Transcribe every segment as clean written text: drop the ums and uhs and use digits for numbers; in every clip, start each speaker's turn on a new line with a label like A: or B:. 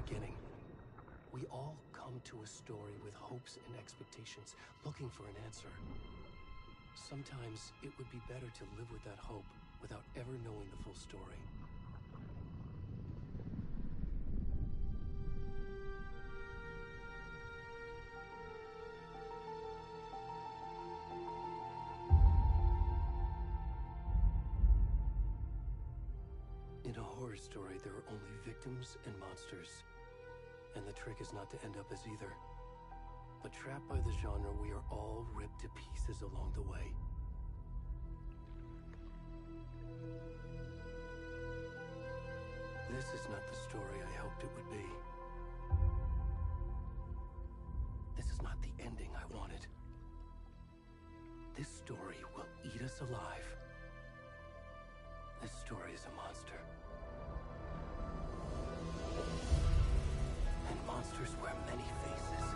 A: beginning. We all come to a story with hopes and expectations, looking for an answer. Sometimes it would be better to live with that hope without ever knowing the full story. In a horror story, there are only victims and monsters. And the trick is not to end up as either. But trapped by the genre, we are all ripped to pieces along the way. This is not the story I hoped it would be. This is not the ending I wanted. This story will eat us alive. This story is a monster. And monsters wear many faces.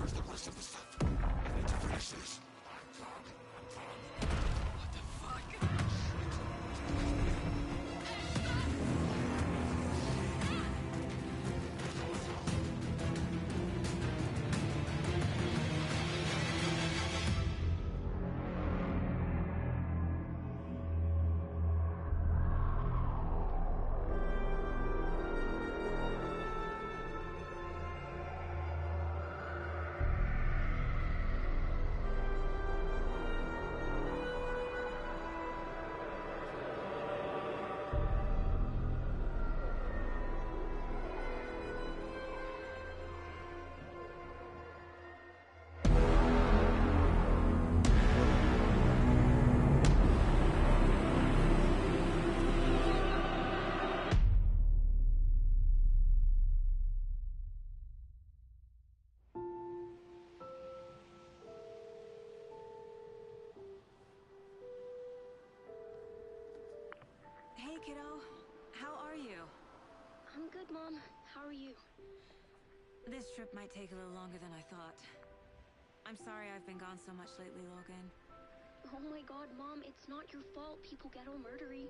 B: Where's the rest of the stuff? I need to finish this.
C: What the fuck?
D: Hey, kiddo. How are you?
E: I'm good, Mom. How are you?
D: This trip might take a little longer than I thought. I'm sorry I've been gone so much lately, Logan.
E: Oh my god, Mom, it's not your fault people get all murdery.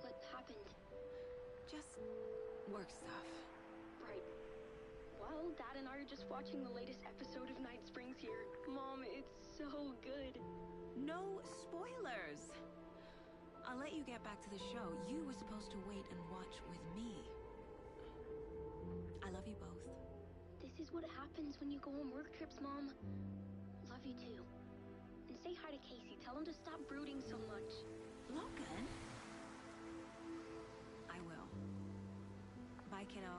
E: What happened?
D: Just work stuff.
E: Right. Well, Dad and I are just watching the latest episode of Night Springs here. Mom, it's so good.
D: No spoilers! I'll let you get back to the show. You were supposed to wait and watch with me. I love you both.
E: This is what happens when you go on work trips, Mom. Love you too. And say hi to Casey. Tell him to stop brooding so much.
D: Logan? I will. Bye, kiddo.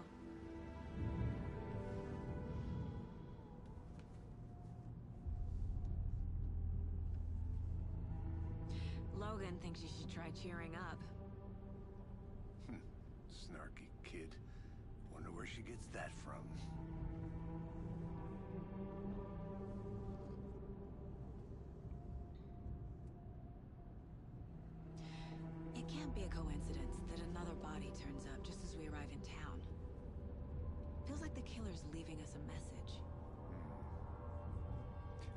D: Logan thinks you should try cheering up.
B: Snarky kid. Wonder where she gets that from.
D: It can't be a coincidence that another body turns up just as we arrive in town. Feels like the killer's leaving us a message.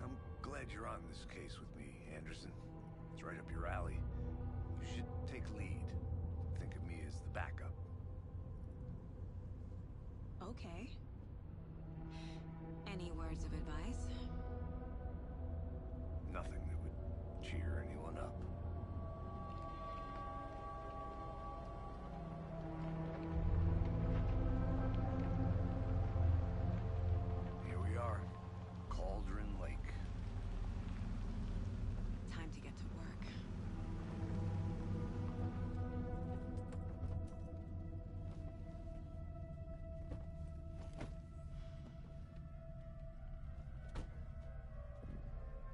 B: I'm glad you're on this case with me, Anderson. It's right up your alley. You should take lead. Think of me as the backup.
D: Okay. Any words of advice?
B: Nothing that would cheer anyone up. Here we are. Cauldron Lake.
D: Time to get to work.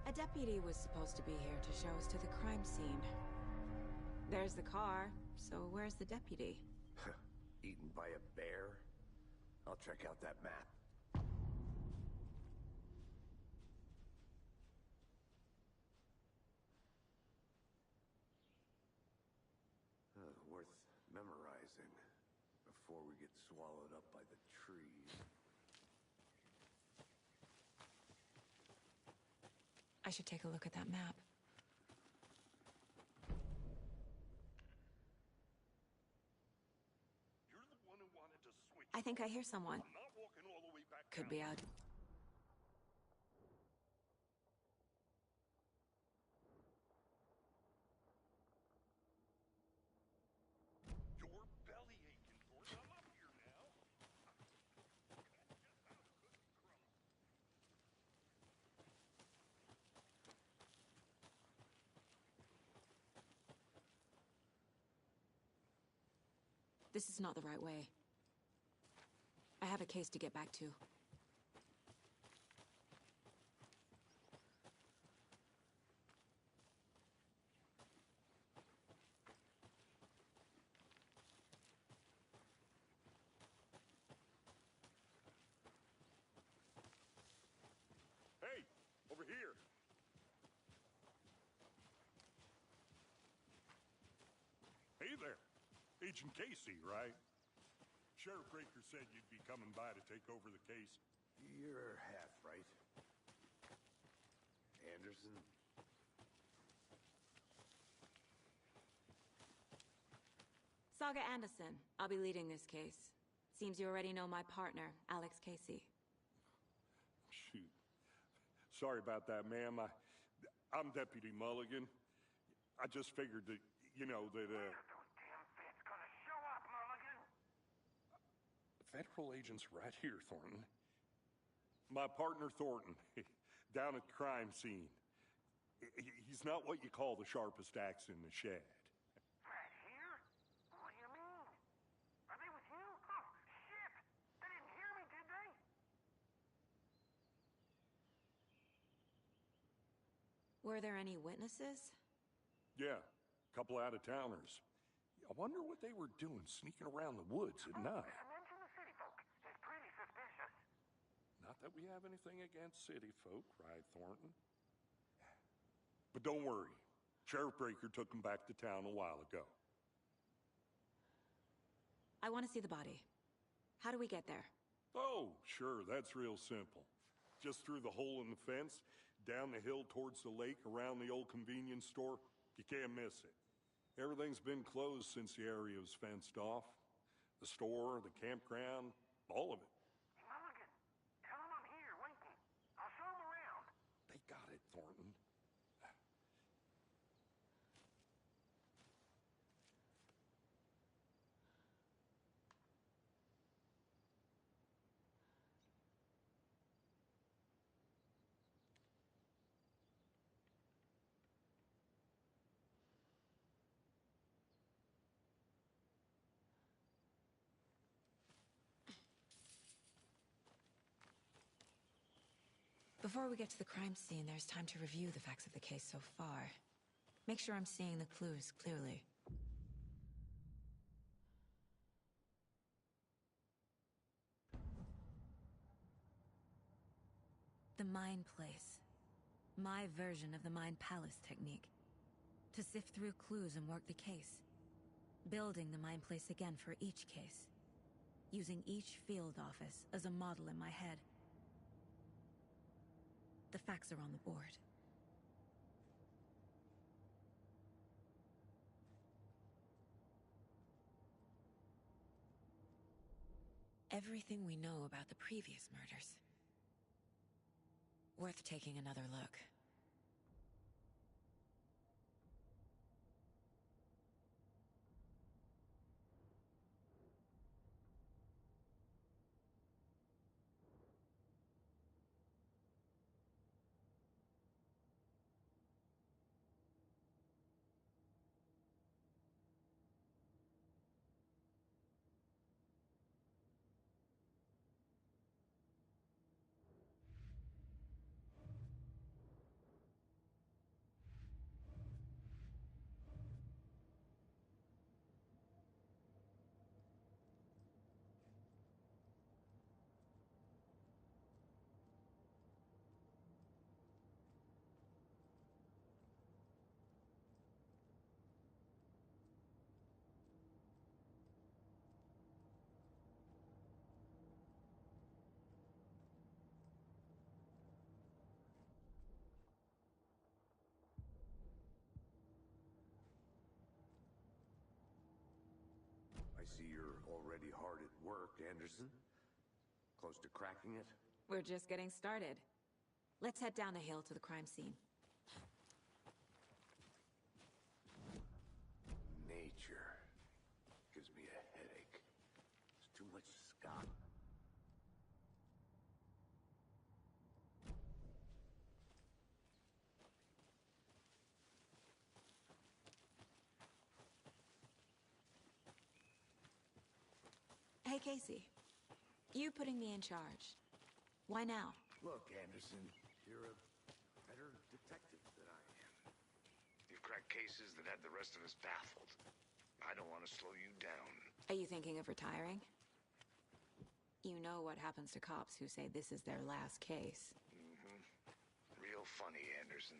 D: A deputy was supposed to be here to show us to the crime scene. There's the car, so where's the deputy?
B: Eaten by a bear? I'll check out that map. Worth memorizing before we get swallowed up by the trees.
D: I should take a look at that map.
F: You're the one who wanted to switch.
D: I think I hear someone.
F: I'm not walking all the way back
D: Could
F: down.
D: be out.
F: Your belly aching, George. I'm up here now.
D: This is not the right way. I have a case to get back to.
F: Hey, over here. Hey there. Agent Casey, right? Sheriff Raker said you'd be coming by to take over the case.
B: You're half right. Anderson.
D: Saga Anderson. I'll be leading this case. Seems you already know my partner, Alex Casey.
G: Shoot. Sorry about that, ma'am. I'm Deputy Mulligan. I just figured that, that,
F: Those damn feds gonna show up, Mulligan!
G: Federal agent's right here, Thornton. My partner, Thornton, down at the crime scene. He's not what you call the sharpest axe in the shed.
F: Right here? What do you mean? Are they with you? Oh, shit! They didn't hear me, did they?
D: Were there any witnesses?
G: Yeah, a couple out-of-towners. I wonder what they were doing sneaking around the woods at night.
F: Mention the city folk. It's pretty suspicious.
G: Not that we have anything against city folk, right, Thornton? But don't worry. Sheriff Breaker took them back to town a while ago.
D: I want to see the body. How do we get there?
G: Oh, sure, that's real simple. Just through the hole in the fence, down the hill towards the lake, around the old convenience store. You can't miss it. Everything's been closed since the area was fenced off. The store, the campground, all of it.
F: Hey, Mulligan, tell them I'm here, waiting. I'll show them around.
G: They got it, Thornton.
D: Before we get to the crime scene, there's time to review the facts of the case so far. Make sure I'm seeing the clues clearly. The Mind Place. My version of the Mind Palace technique. To sift through clues and work the case. Building the Mind Place again for each case. Using each field office as a model in my head. The facts are on the board. Everything we know about the previous murders. Worth taking another look.
B: I see you're already hard at work, Anderson. Close to cracking it?
D: We're just getting started. Let's head down the hill to the crime scene.
B: Nature gives me a headache. There's too much Scott.
D: Hey, Casey. You putting me in charge. Why now?
B: Look, Anderson, you're a better detective than I am. You've cracked cases that had the rest of us baffled. I don't want to slow you down.
D: Are you thinking of retiring? You know what happens to cops who say this is their last case.
B: Real funny, Anderson.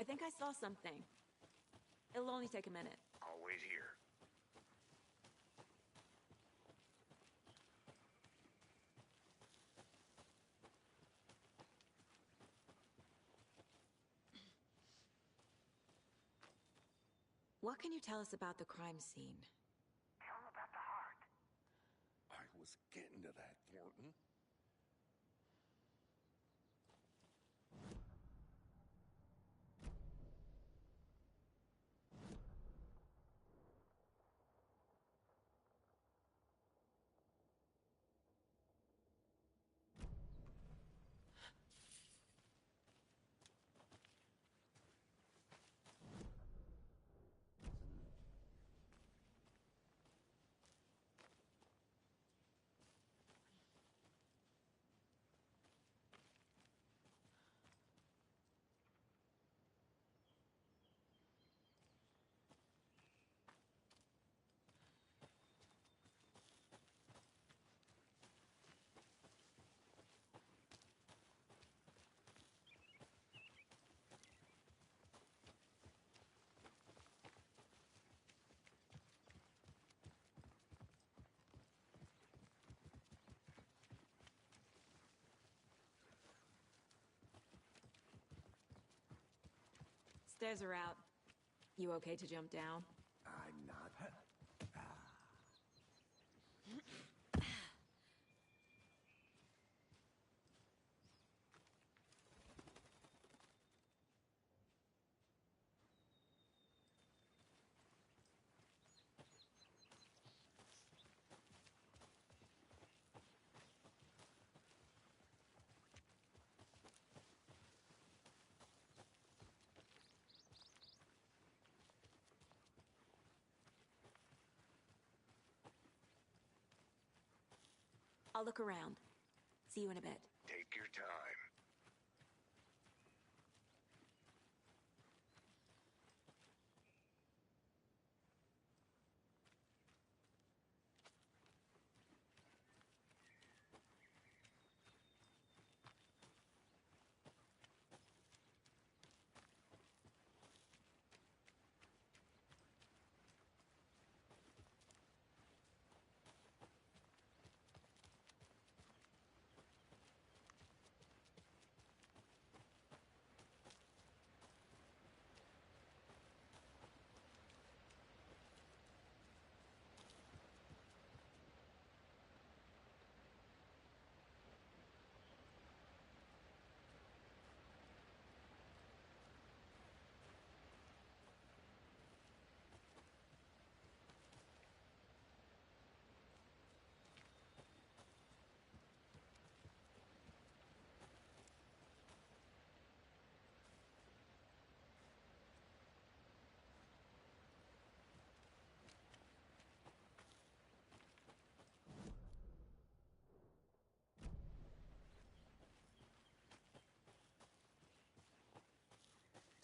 H: I think I saw something. It'll only take a minute.
B: I'll wait here.
H: What can you tell us about the crime scene?
F: Tell him about the heart.
G: I was getting to that, Thornton.
H: Stairs are out. You okay to jump down?
B: I'm not.
H: I'll look around. See you in a bit.
B: Take your time.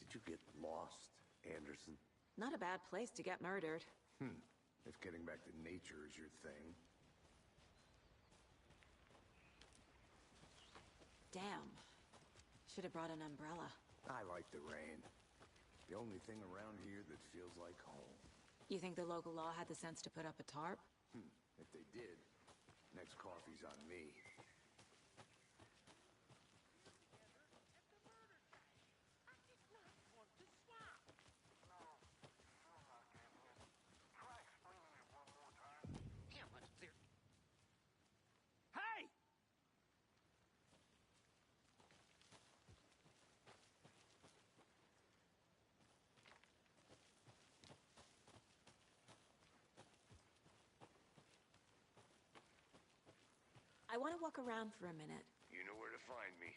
B: Did you get lost, Anderson?
H: Not a bad place to get murdered.
B: If getting back to nature is your thing.
H: Damn. Should have brought an umbrella.
B: I like the rain. The only thing around here that feels like home.
H: You think the local law had the sense to put up a tarp?
B: If they did, next coffee's on me.
F: Hey!
H: I want to walk around for a minute.
B: You know where to find me.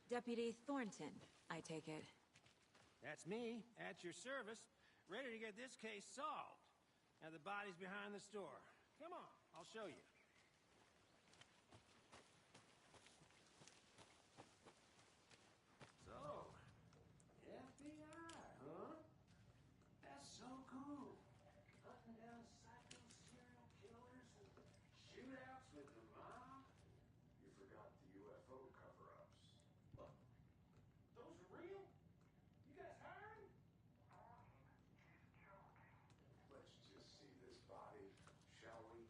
H: Deputy Thornton, I take it.
I: That's me, at your service, ready to get this case solved. Now the body's behind the store. Come on, I'll show you. So, FBI, huh? That's so cool. Hunting down psycho serial killers and shootouts with the mob.
B: You forgot the UFO cover-ups.
I: What? Those are real? You guys hiring?
B: Let's just see this body, shall we?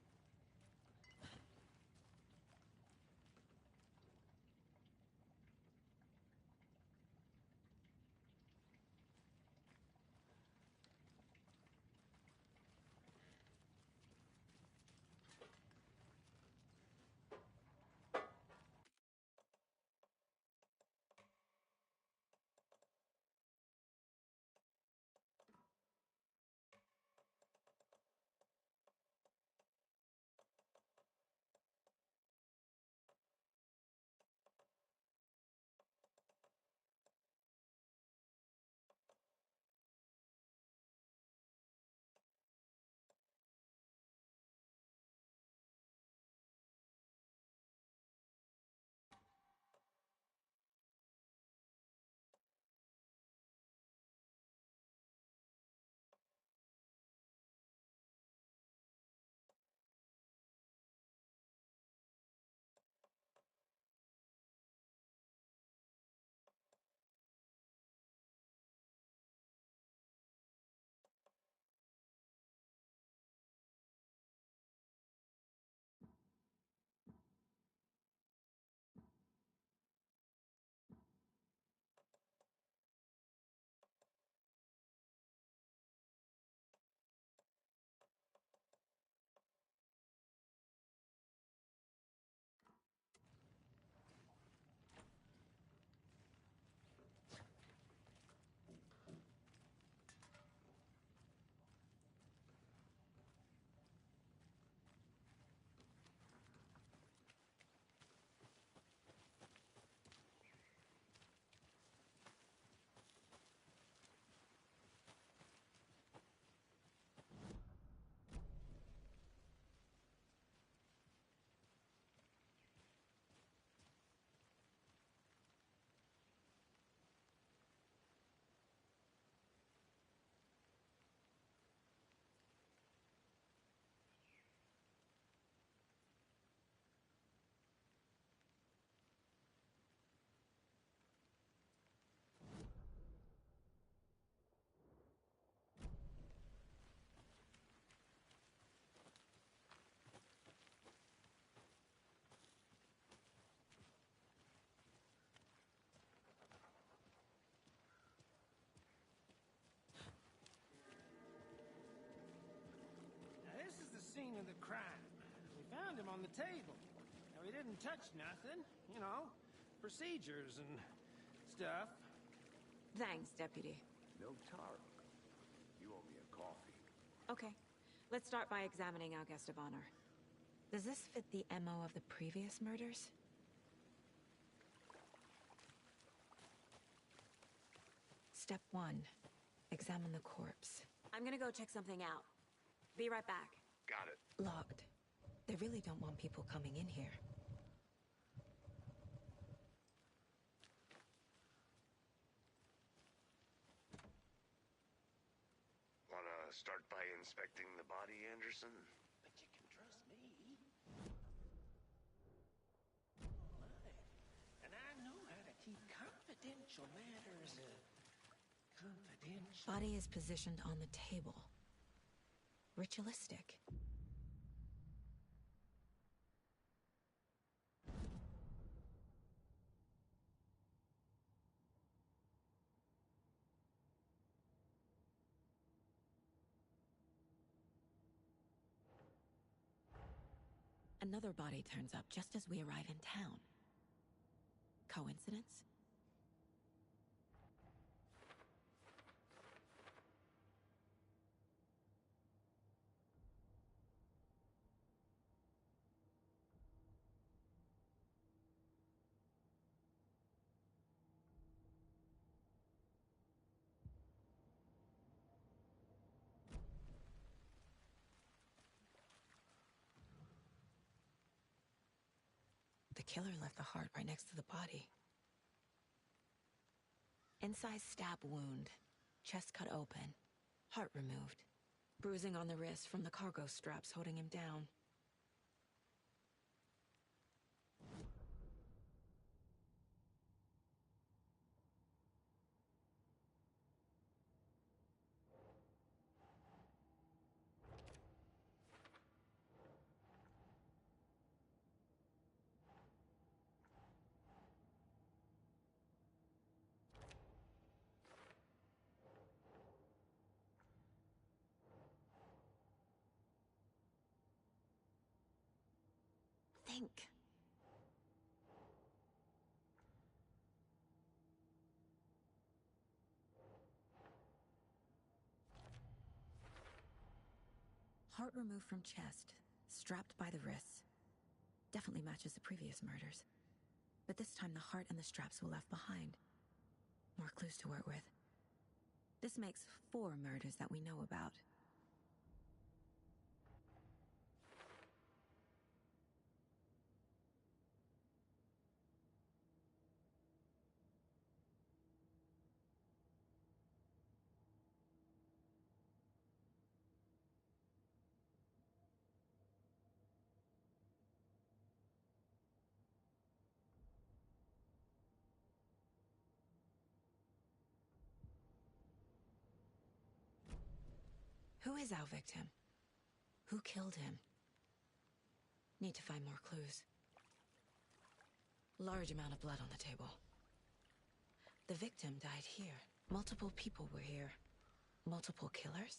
I: Now this is the scene of the crime. We found him on the table. Now he didn't touch nothing, you know, procedures and stuff.
H: Thanks, Deputy.
B: No tar. You owe me a coffee.
H: Okay, let's start by examining our guest of honor. Does this fit the MO of the previous murders? Step 1. Examine the corpse. I'm gonna go check something out. Be right back.
B: Got it.
D: Locked. They really don't want people coming in here.
B: Wanna start by inspecting the body, Anderson?
I: But you can trust me. And I know how to keep confidential matters confidential.
D: Body is positioned on the table. Ritualistic. Another body turns up just as we arrive in town. Coincidence?
H: killer left the heart right next to the body. Incise stab wound. Chest cut open. Heart removed. Bruising on the wrist from the cargo straps holding him down. Think. Heart removed from chest, strapped by the wrists. Definitely matches the previous murders. But this time the heart and the straps were left behind. More clues to work with. This makes 4 murders that we know about. Who is our victim? Who killed him? Need to find more clues. Large amount of blood on the table. The victim died here. Multiple people were here. Multiple killers?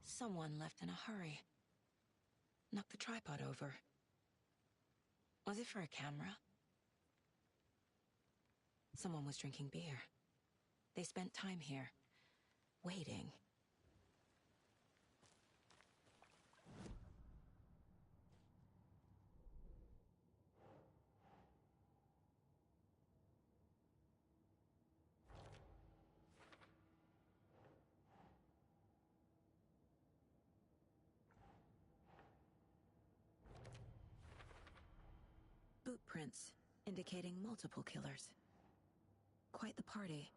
H: Someone left in a hurry. Knocked the tripod over. Was it for a camera? Someone was drinking beer. They spent time here, waiting. Boot prints, indicating multiple killers. Quite the party.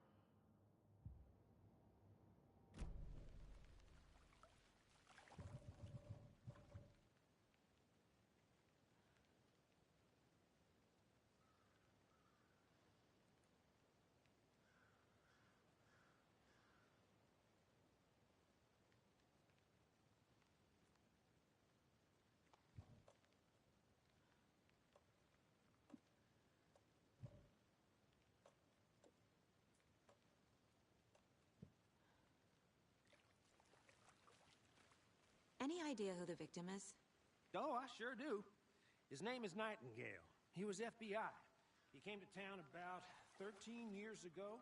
H: Any idea who the victim is?
I: Oh, I sure do. His name is Nightingale. He was FBI. He came to town about 13 years ago.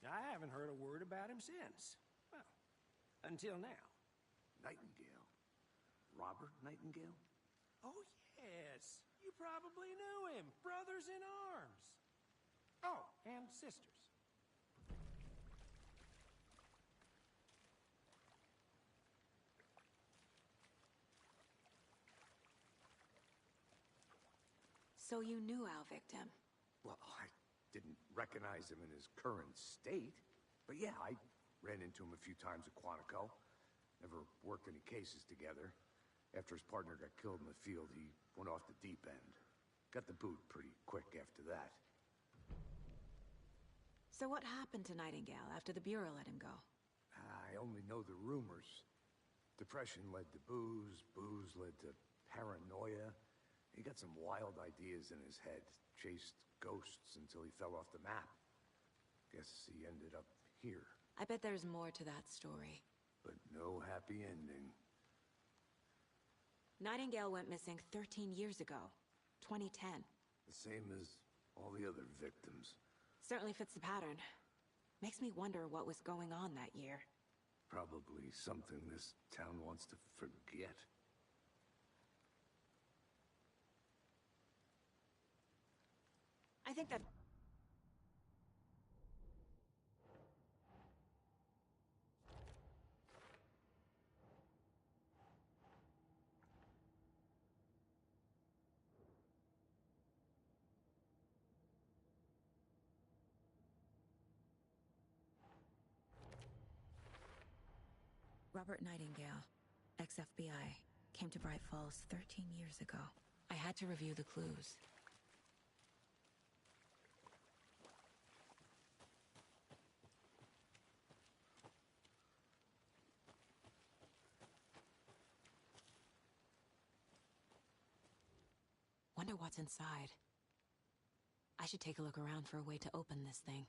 I: I haven't heard a word about him since. Well, until now.
B: Nightingale? Robert Nightingale?
I: Oh, yes. You probably knew him. Brothers in arms. Oh, and sisters.
H: So you knew our victim?
B: Well, I didn't recognize him in his current state. But yeah, I ran into him a few times at Quantico. Never worked any cases together. After his partner got killed in the field, he went off the deep end. Got the boot pretty quick after that.
H: So what happened to Nightingale after the Bureau let him go?
B: I only know the rumors. Depression led to booze, booze led to paranoia. He got some wild ideas in his head, chased ghosts until he fell off the map. Guess he ended up here.
H: I bet there's more to that story.
B: But no happy ending.
H: Nightingale went missing 13 years ago, 2010.
B: The same as all the other victims.
H: Certainly fits the pattern. Makes me wonder what was going on that year.
B: Probably something this town wants to forget.
H: I think that... Robert Nightingale, ex-FBI, came to Bright Falls 13 years ago. I had to review the clues. Wonder what's inside. I should take a look around for a way to open this thing.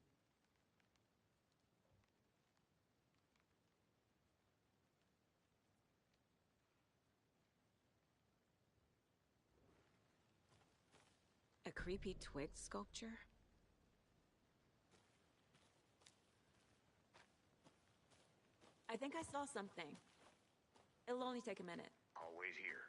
H: A creepy twig sculpture? I think I saw something. It'll only take a minute.
B: I'll wait here.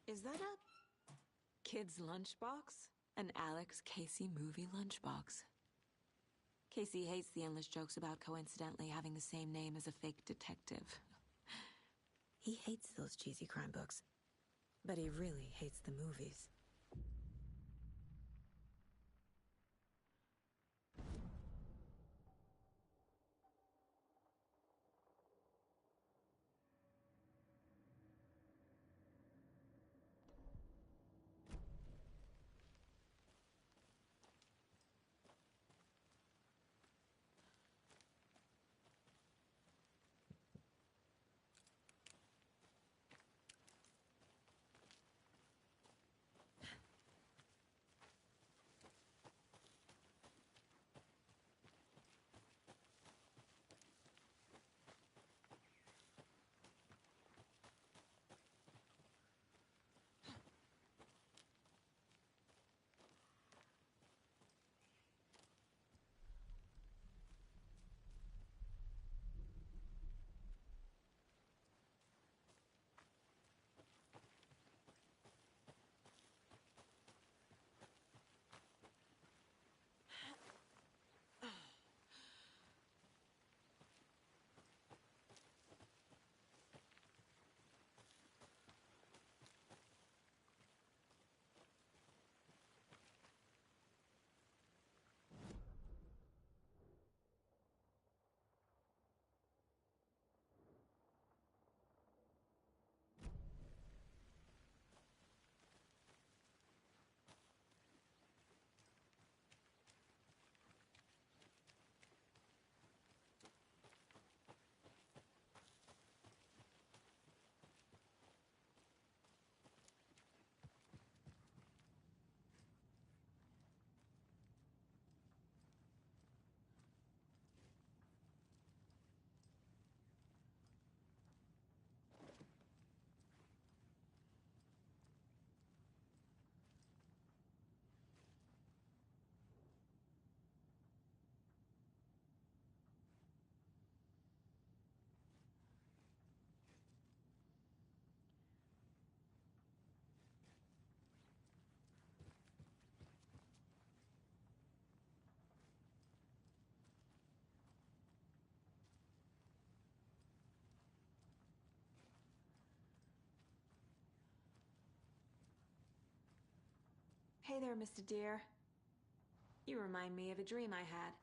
H: Is that a kid's lunchbox? An Alex Casey movie lunchbox. Casey hates the endless jokes about coincidentally having the same name as a fake detective. He hates those cheesy crime books, but he really hates the movies. Hey there, Mr. Deer. You remind me of a dream I had.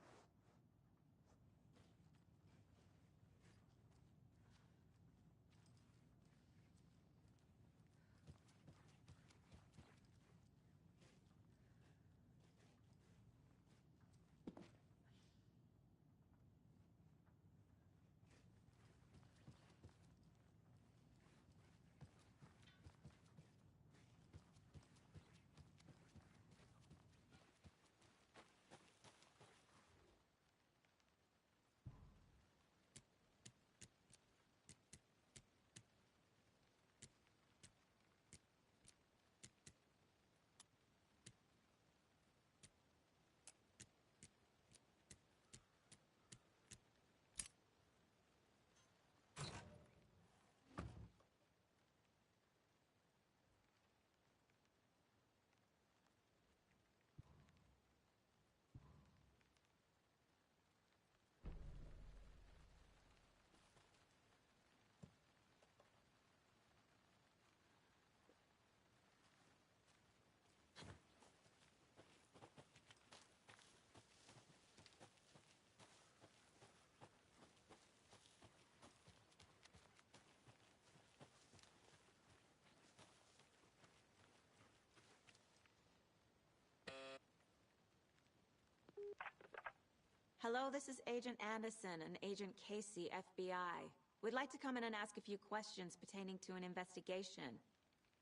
H: Hello, this is Agent Anderson and Agent Casey, FBI. We'd like to come in and ask a few questions pertaining to an investigation.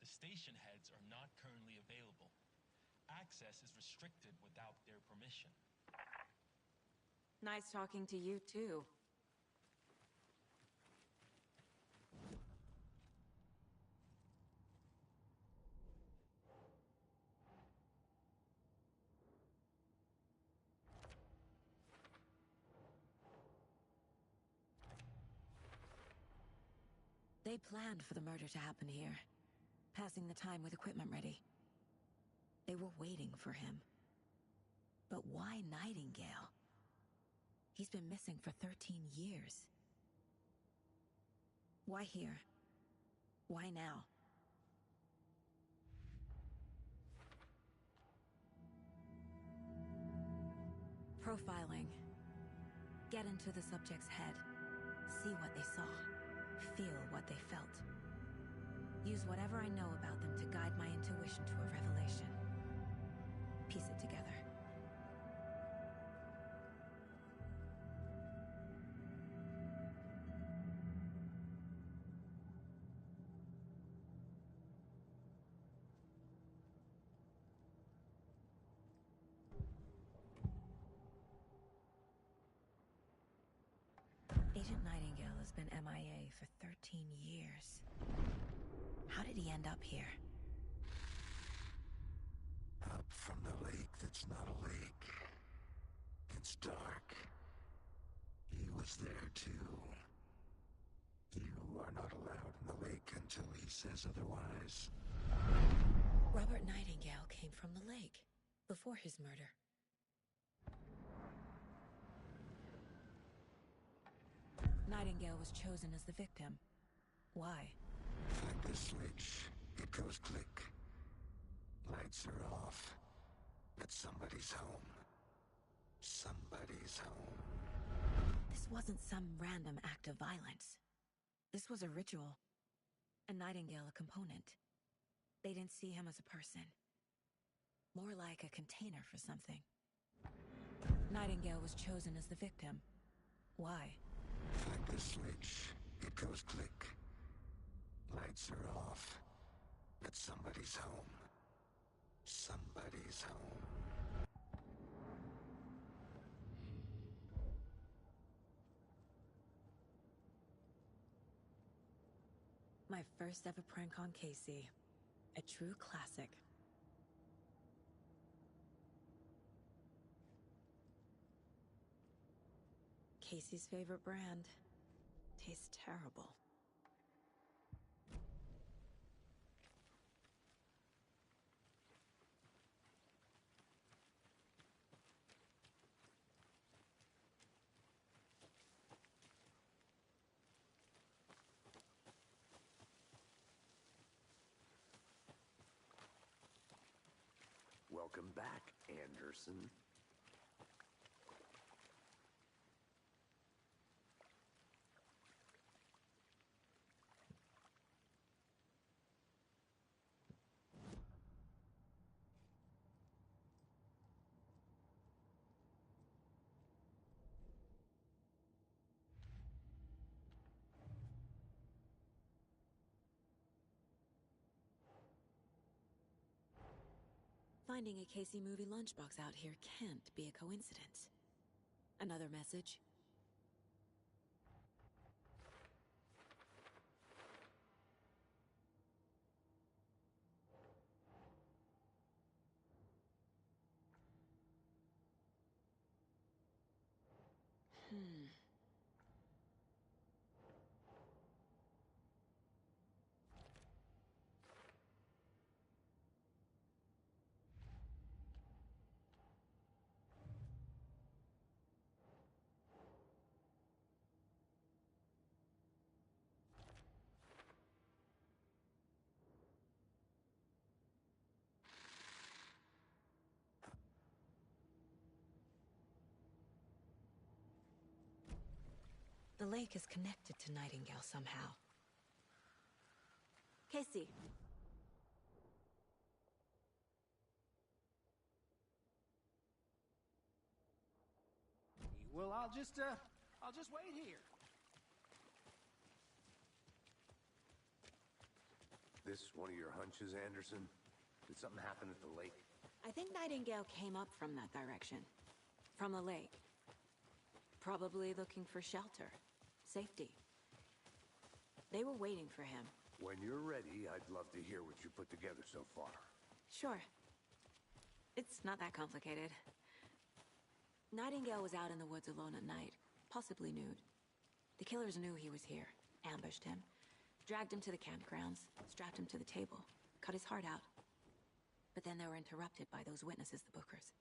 J: The station heads are not currently available. Access is restricted without their permission.
H: Nice talking to you, too. They planned for the murder to happen here, passing the time with equipment ready. They were waiting for him. But why Nightingale? He's been missing for 13 years. Why here? Why now? Profiling. Get into the subject's head. See what they saw. Feel what they felt. Use whatever I know about them to guide my intuition to a revelation. Piece it together. Agent Nightingale has been MIA for 13 years. How did he end up here?
K: Up from the lake that's not a lake. It's dark. He was there too. You are not allowed in the lake until he says otherwise.
H: Robert Nightingale came from the lake before his murder. Nightingale was chosen as the victim. Why?
K: Like the switch, it goes click. Lights are off. But somebody's home. Somebody's home.
H: This wasn't some random act of violence. This was a ritual. A Nightingale a component. They didn't see him as a person. More like a container for something. Nightingale was chosen as the victim. Why?
K: Like the switch, it goes click. Lights are off. But somebody's home. Somebody's home.
H: My first ever prank on Casey. A true classic. Casey's favorite brand. Tastes terrible.
B: Welcome back, Anderson.
H: Finding a Casey movie lunchbox out here can't be a coincidence. Another message. The lake is connected to Nightingale somehow. Casey.
I: Well, I'll just wait here.
B: This one of your hunches, Anderson? Did something happen at the lake?
H: I think Nightingale came up from that direction. From the lake. Probably looking for shelter. Safety. They were waiting for him.
B: When you're ready, I'd love to hear what you put together so far.
H: Sure. It's not that complicated. Nightingale was out in the woods alone at night, possibly nude. The killers knew he was here, ambushed him, dragged him to the campgrounds, strapped him to the table, cut his heart out. But then they were interrupted by those witnesses, the Bookers.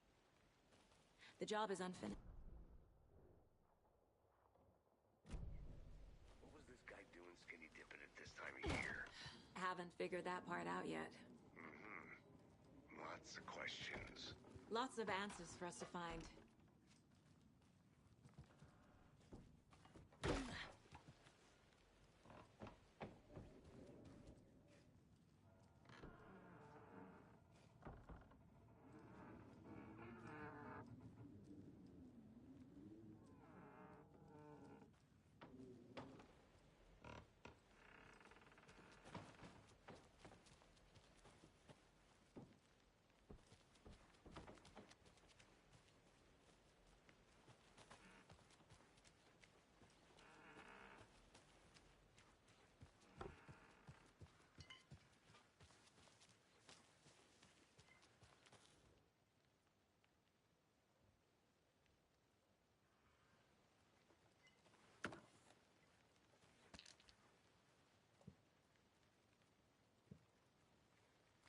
H: The job is unfinished.
B: What was this guy doing skinny dipping at this time of year?
H: Haven't figured that part out yet.
B: Lots of questions.
H: Lots of answers for us to find.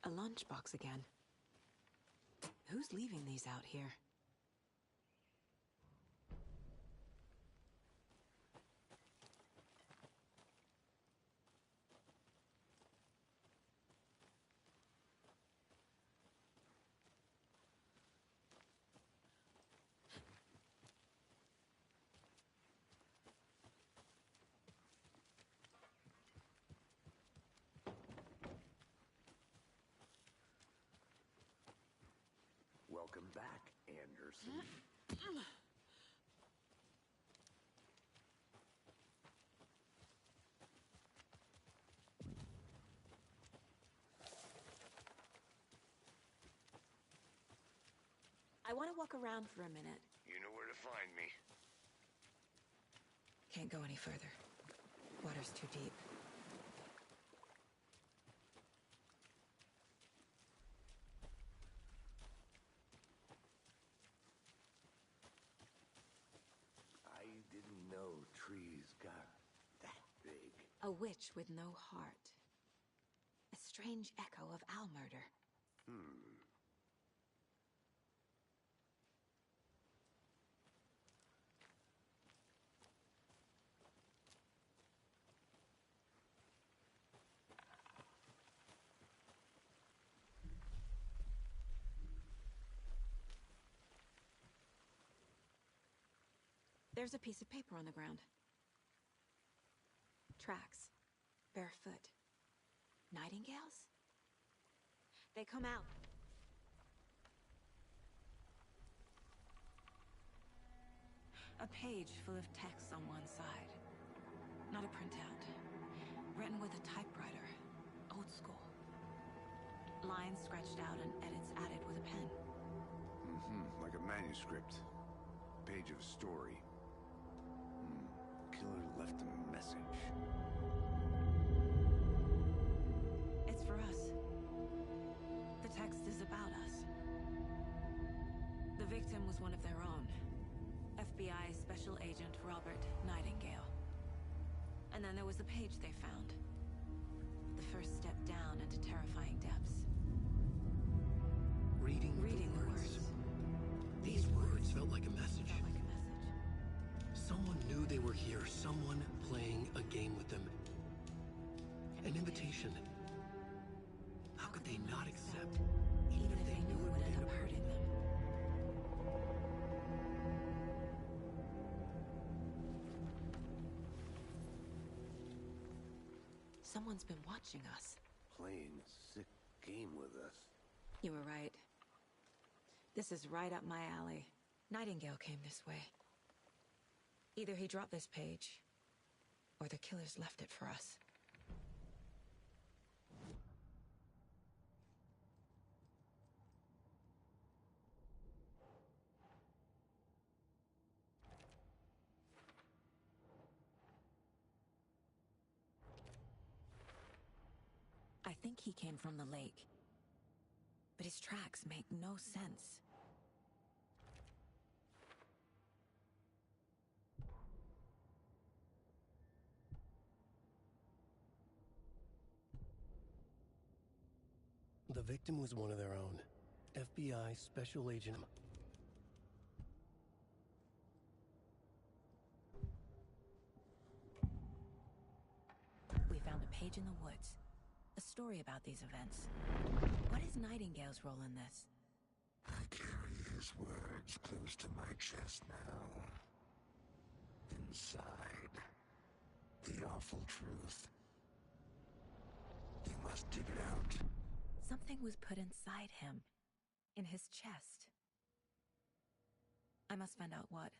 H: A lunchbox again. Who's leaving these out here?
B: Welcome back, Anderson.
H: I want to walk around for a minute.
B: You know where to find me.
H: Can't go any further. Water's too deep.
B: I didn't know trees got that big.
H: A witch with no heart. A strange echo of owl murder. There's a piece of paper on the ground. Tracks. Barefoot. Nightingales? They come out. A page full of text on one side. Not a printout. Written with a typewriter. Old school. Lines scratched out and edits added with a pen.
B: Like a manuscript. Page of a story. Killer left a message.
H: It's for us. The text is about us. The victim was one of their own. FBI Special Agent Robert Nightingale. And then there was the page they found. The first step down into terrifying depths.
A: Reading the words. These words felt like a message. Someone knew they were here, someone playing a game with them. An invitation. How could they not accept, even if they knew it would end up hurting them?
H: Someone's been watching us.
B: Playing a sick game with us.
H: You were right. This is right up my alley. Nightingale came this way. Either he dropped this page, or the killers left it for us. I think he came from the lake, but his tracks make no sense.
A: The victim was one of their own. FBI Special Agent.
H: We found a page in the woods. A story about these events. What is Nightingale's role in this?
K: I carry his words close to my chest now. Inside, the awful truth. You must dig it out.
H: Something was put inside him. In his chest. I must find out what.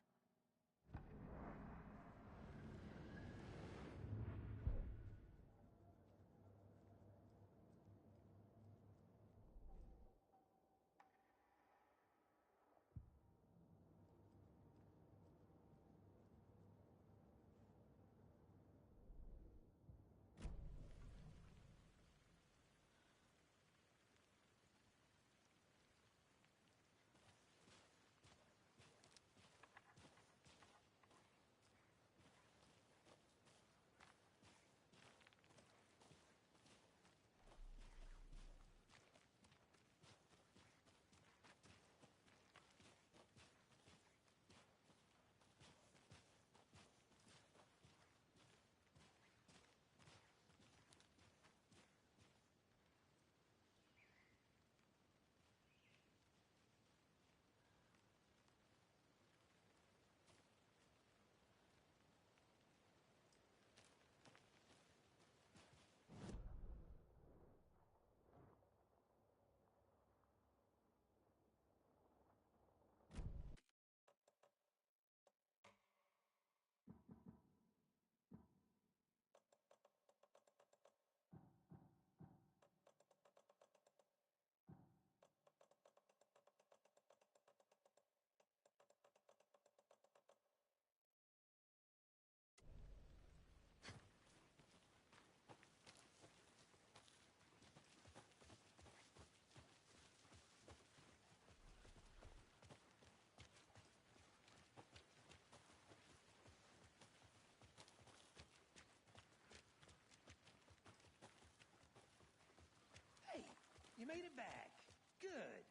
I: You made it back. Good.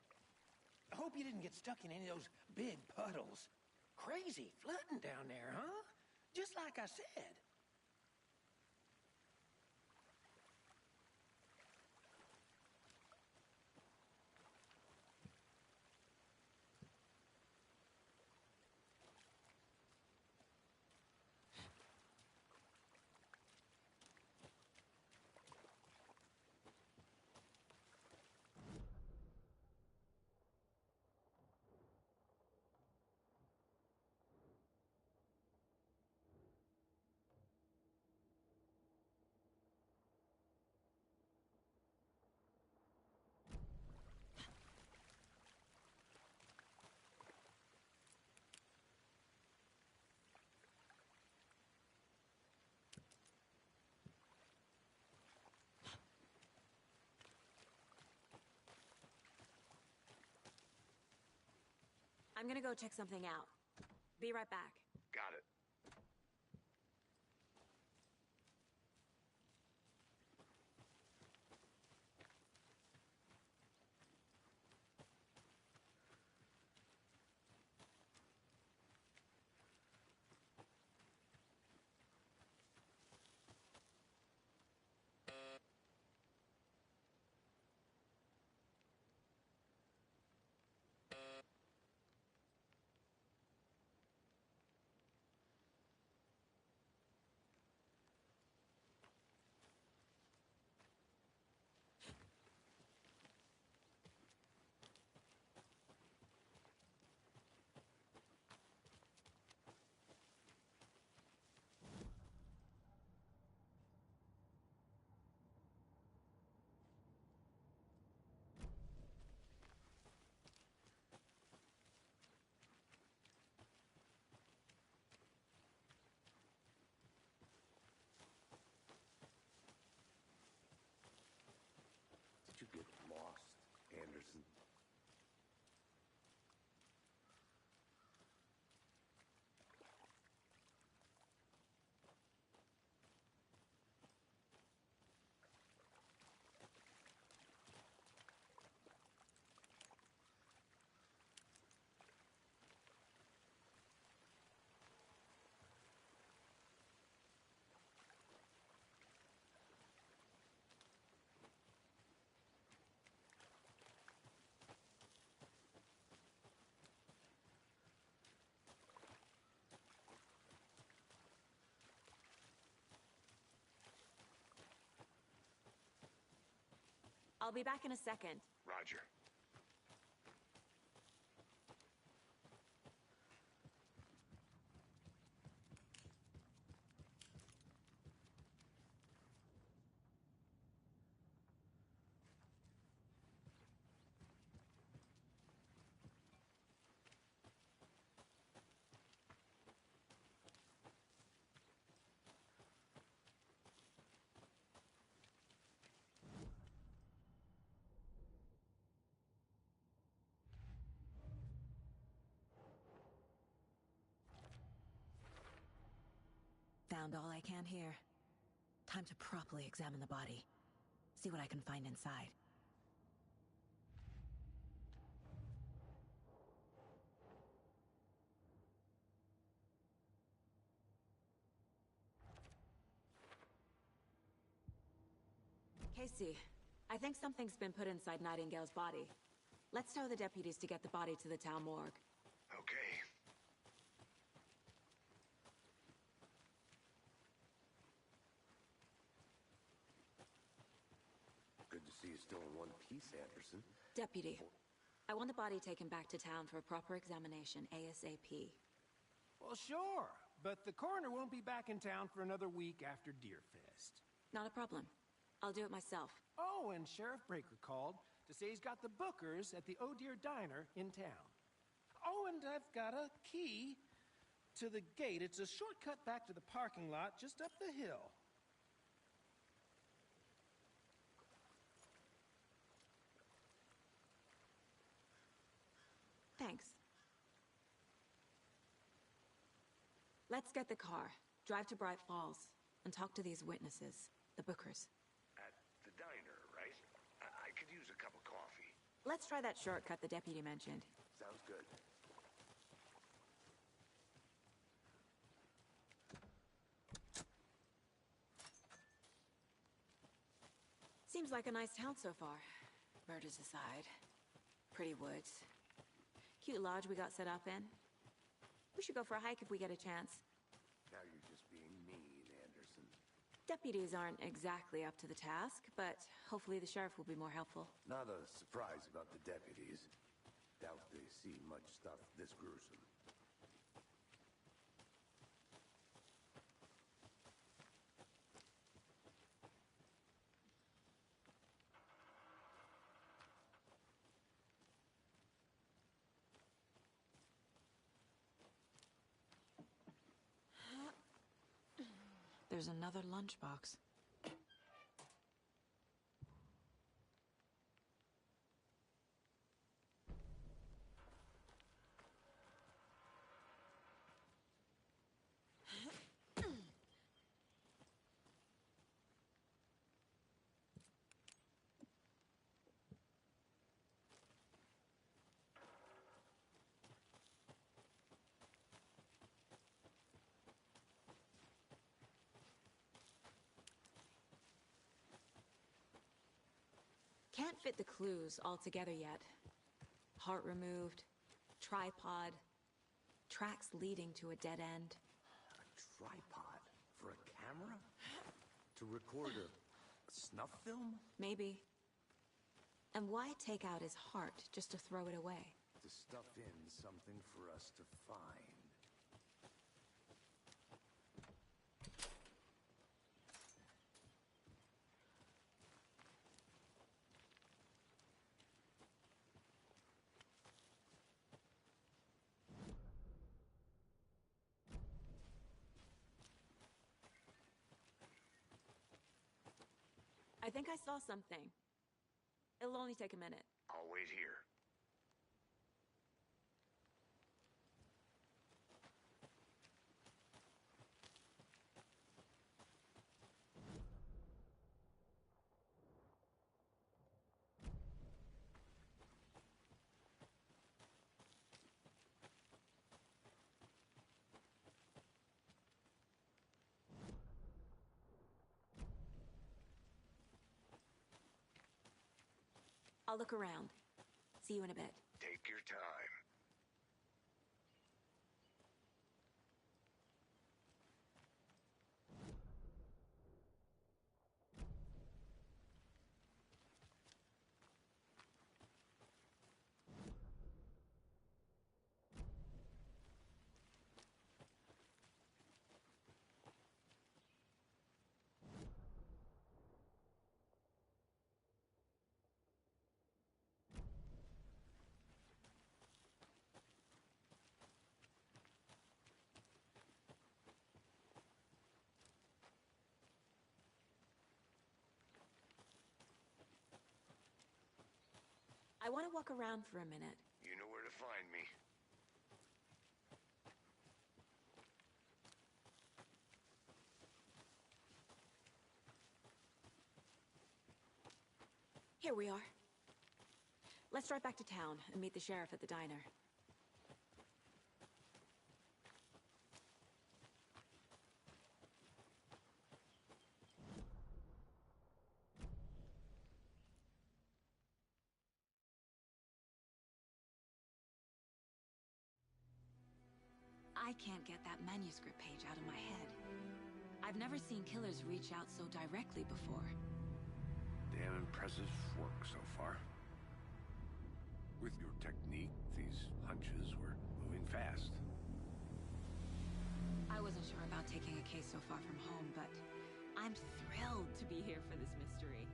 I: I hope you didn't get stuck in any of those big puddles. Crazy flooding down there, huh? Just like I said.
H: I'm gonna go check something out. Be right back.
B: Got it.
H: I'll be back in a second.
K: Roger.
H: Found all I can here. Time to properly examine the body. See what I can find inside. Casey, I think something's been put inside Nightingale's body. Let's tell the deputies to get the body to the town morgue.
K: Okay.
B: Good to see you still in one piece, Anderson.
H: Deputy, I want the body taken back to town for a proper examination ASAP.
I: Well, sure, but the coroner won't be back in town for another week after Deerfest.
H: Not a problem. I'll do it myself.
I: Oh, and Sheriff Breaker called to say he's got the bookers at the Oh Dear Diner in town. Oh, and I've got a key to the gate. It's a shortcut back to the parking lot just up the hill.
H: Thanks. Let's get the car, drive to Bright Falls, and talk to these witnesses, the bookers.
K: At the diner, right? I could use a cup of coffee.
H: Let's try that shortcut the deputy mentioned.
B: Sounds good.
H: Seems like a nice town so far. Murders aside. Pretty woods. Cute lodge we got set up in. We should go for a hike if we get a chance.
B: Now you're just being mean, Anderson.
H: Deputies aren't exactly up to the task, but hopefully the sheriff will be more helpful.
B: Not a surprise about the deputies. Doubt they see much stuff this gruesome.
H: There's another lunchbox. Can't fit the clues all together yet. Heart removed, tripod, tracks leading to a dead end.
B: A tripod? For a camera? To record a snuff film?
H: Maybe. And why take out his heart just to throw it away?
B: To stuff in something for us to find.
H: I think I saw something. It'll only take a minute.
K: I'll wait here.
H: I'll look around. See you in a bit.
K: Take your time.
H: I want to walk around for a minute.
B: You know where to find me.
H: Here we are. Let's drive back to town and meet the sheriff at the diner. I can't get that manuscript page out of my head. I've never seen killers reach out so directly before.
B: Damn impressive work so far. With your technique, these hunches were moving fast.
H: I wasn't sure about taking a case so far from home, but I'm thrilled to be here for this mystery.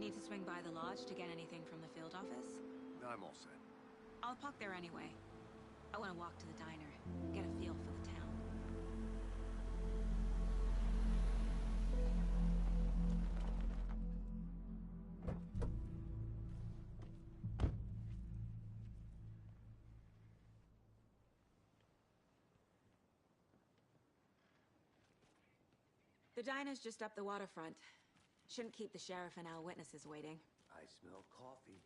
H: Need to swing by the lodge to get anything from the field office?
B: I'm all set.
H: I'll park there anyway. I want to walk to the diner, get a feel for the town. The diner's just up the waterfront. Shouldn't keep the sheriff and our witnesses waiting.
B: I smell coffee.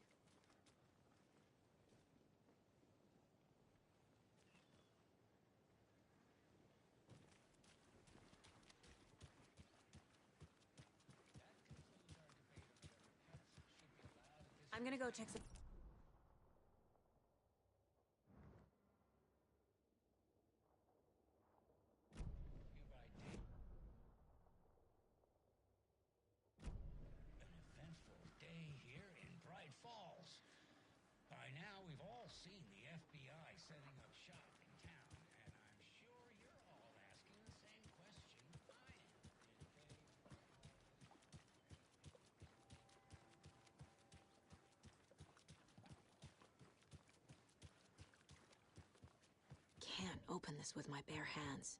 H: I'm gonna go check some...
L: By now, we've all seen the FBI setting up shop in town, and I'm sure you're all asking the same question I am.
H: Can't open this with my bare hands.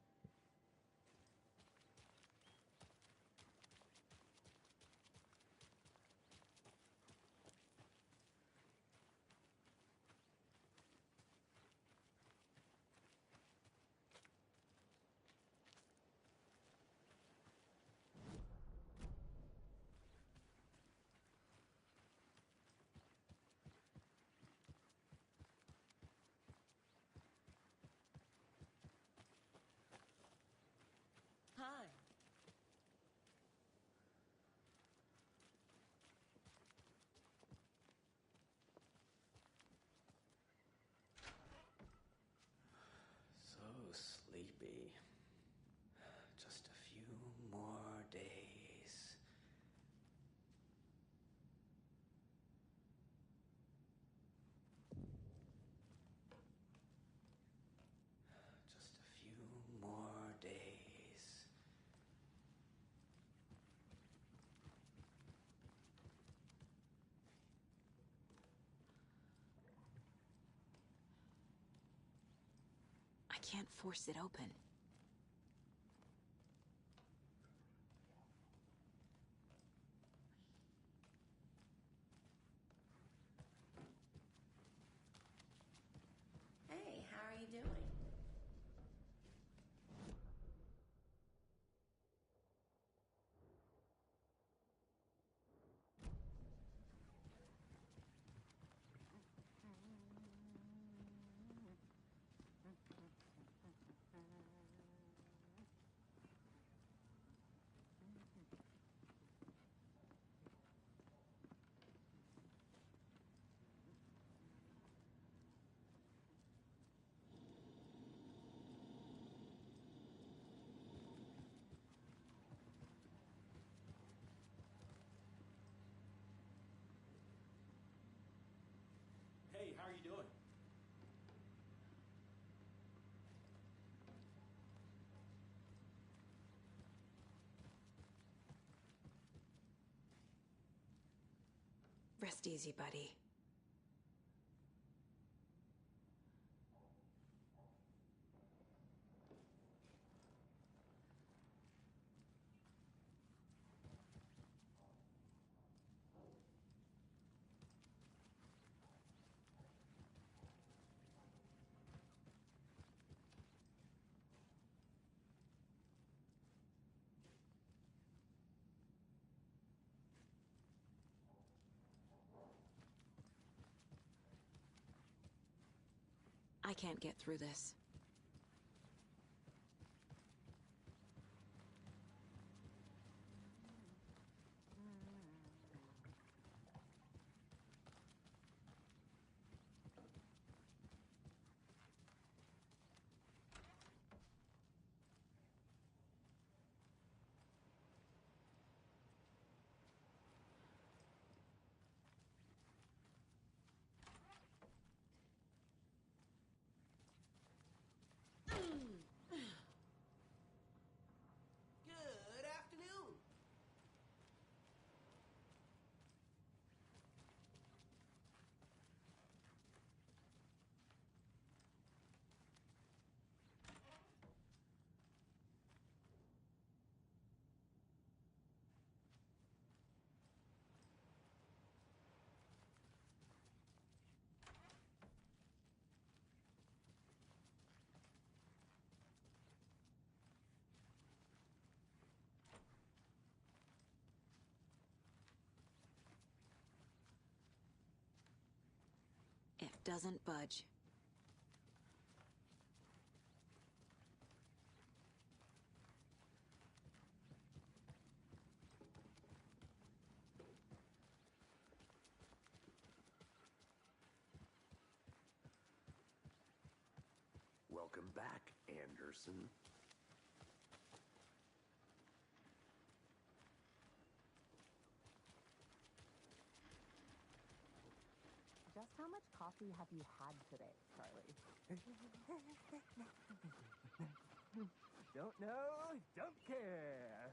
M: Hi.
N: So sleepy. Just a few more days. Just a few more days.
H: I can't force it open.
M: Hey, how are you doing?
I: Hey, how are you doing?
H: Rest easy, buddy. I can't get through this.
N: Good afternoon.
H: It doesn't budge.
B: Welcome back, Anderson.
O: Just how much coffee have you had today, Charlie? Don't know, don't care.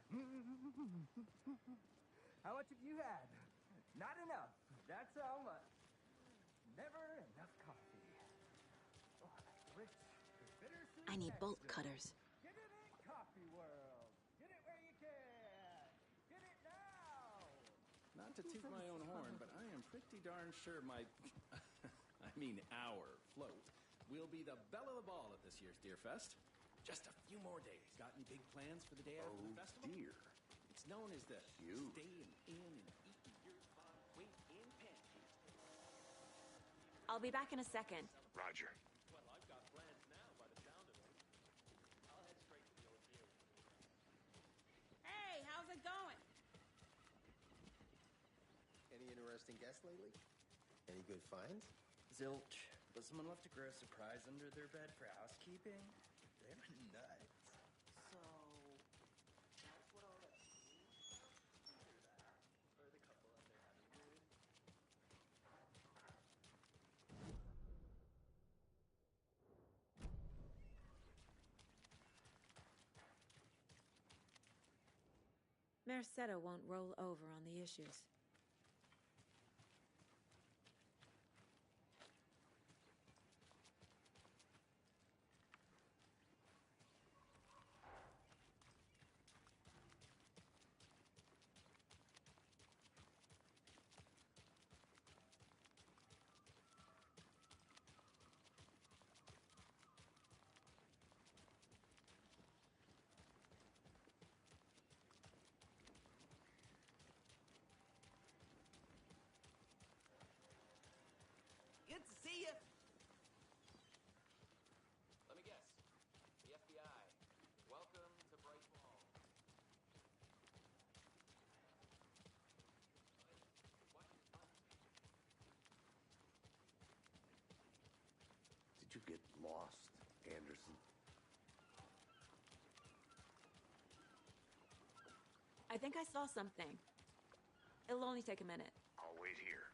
O: How much have you had? Not enough. That's how much. Never enough coffee. Oh, rich, bittersweet
H: I need bolt
O: nectar.
H: cutters.
O: Get it in, Coffee World. Get it where you can. Get it now.
P: Not to toot my own horn, but I am pretty darn sure my, our float will be the belle of the ball at this year's Deer Fest. Just a few more days. Got any big plans for the day after the festival?
B: Dear.
P: It's known as the
B: Huge.
P: staying in and eating your spot weight in pancakes.
H: I'll be back in a second.
B: Roger.
J: Well, I've got plans now by the sound of it. I'll head straight to the ordeal.
M: Hey, how's it going?
Q: Any interesting guests lately? Any good finds?
N: Zilch. But someone left a gross surprise under their bed for housekeeping? They were nuts. So, that's what all that means? Either that, or the couple at their honeymoon.
H: Mercado won't roll over on the issues.
N: Good to see you.
R: Let me guess. The FBI. Welcome to Bright Falls.
B: Did you get lost, Anderson?
H: I think I saw something. It'll only take a minute.
B: I'll wait here.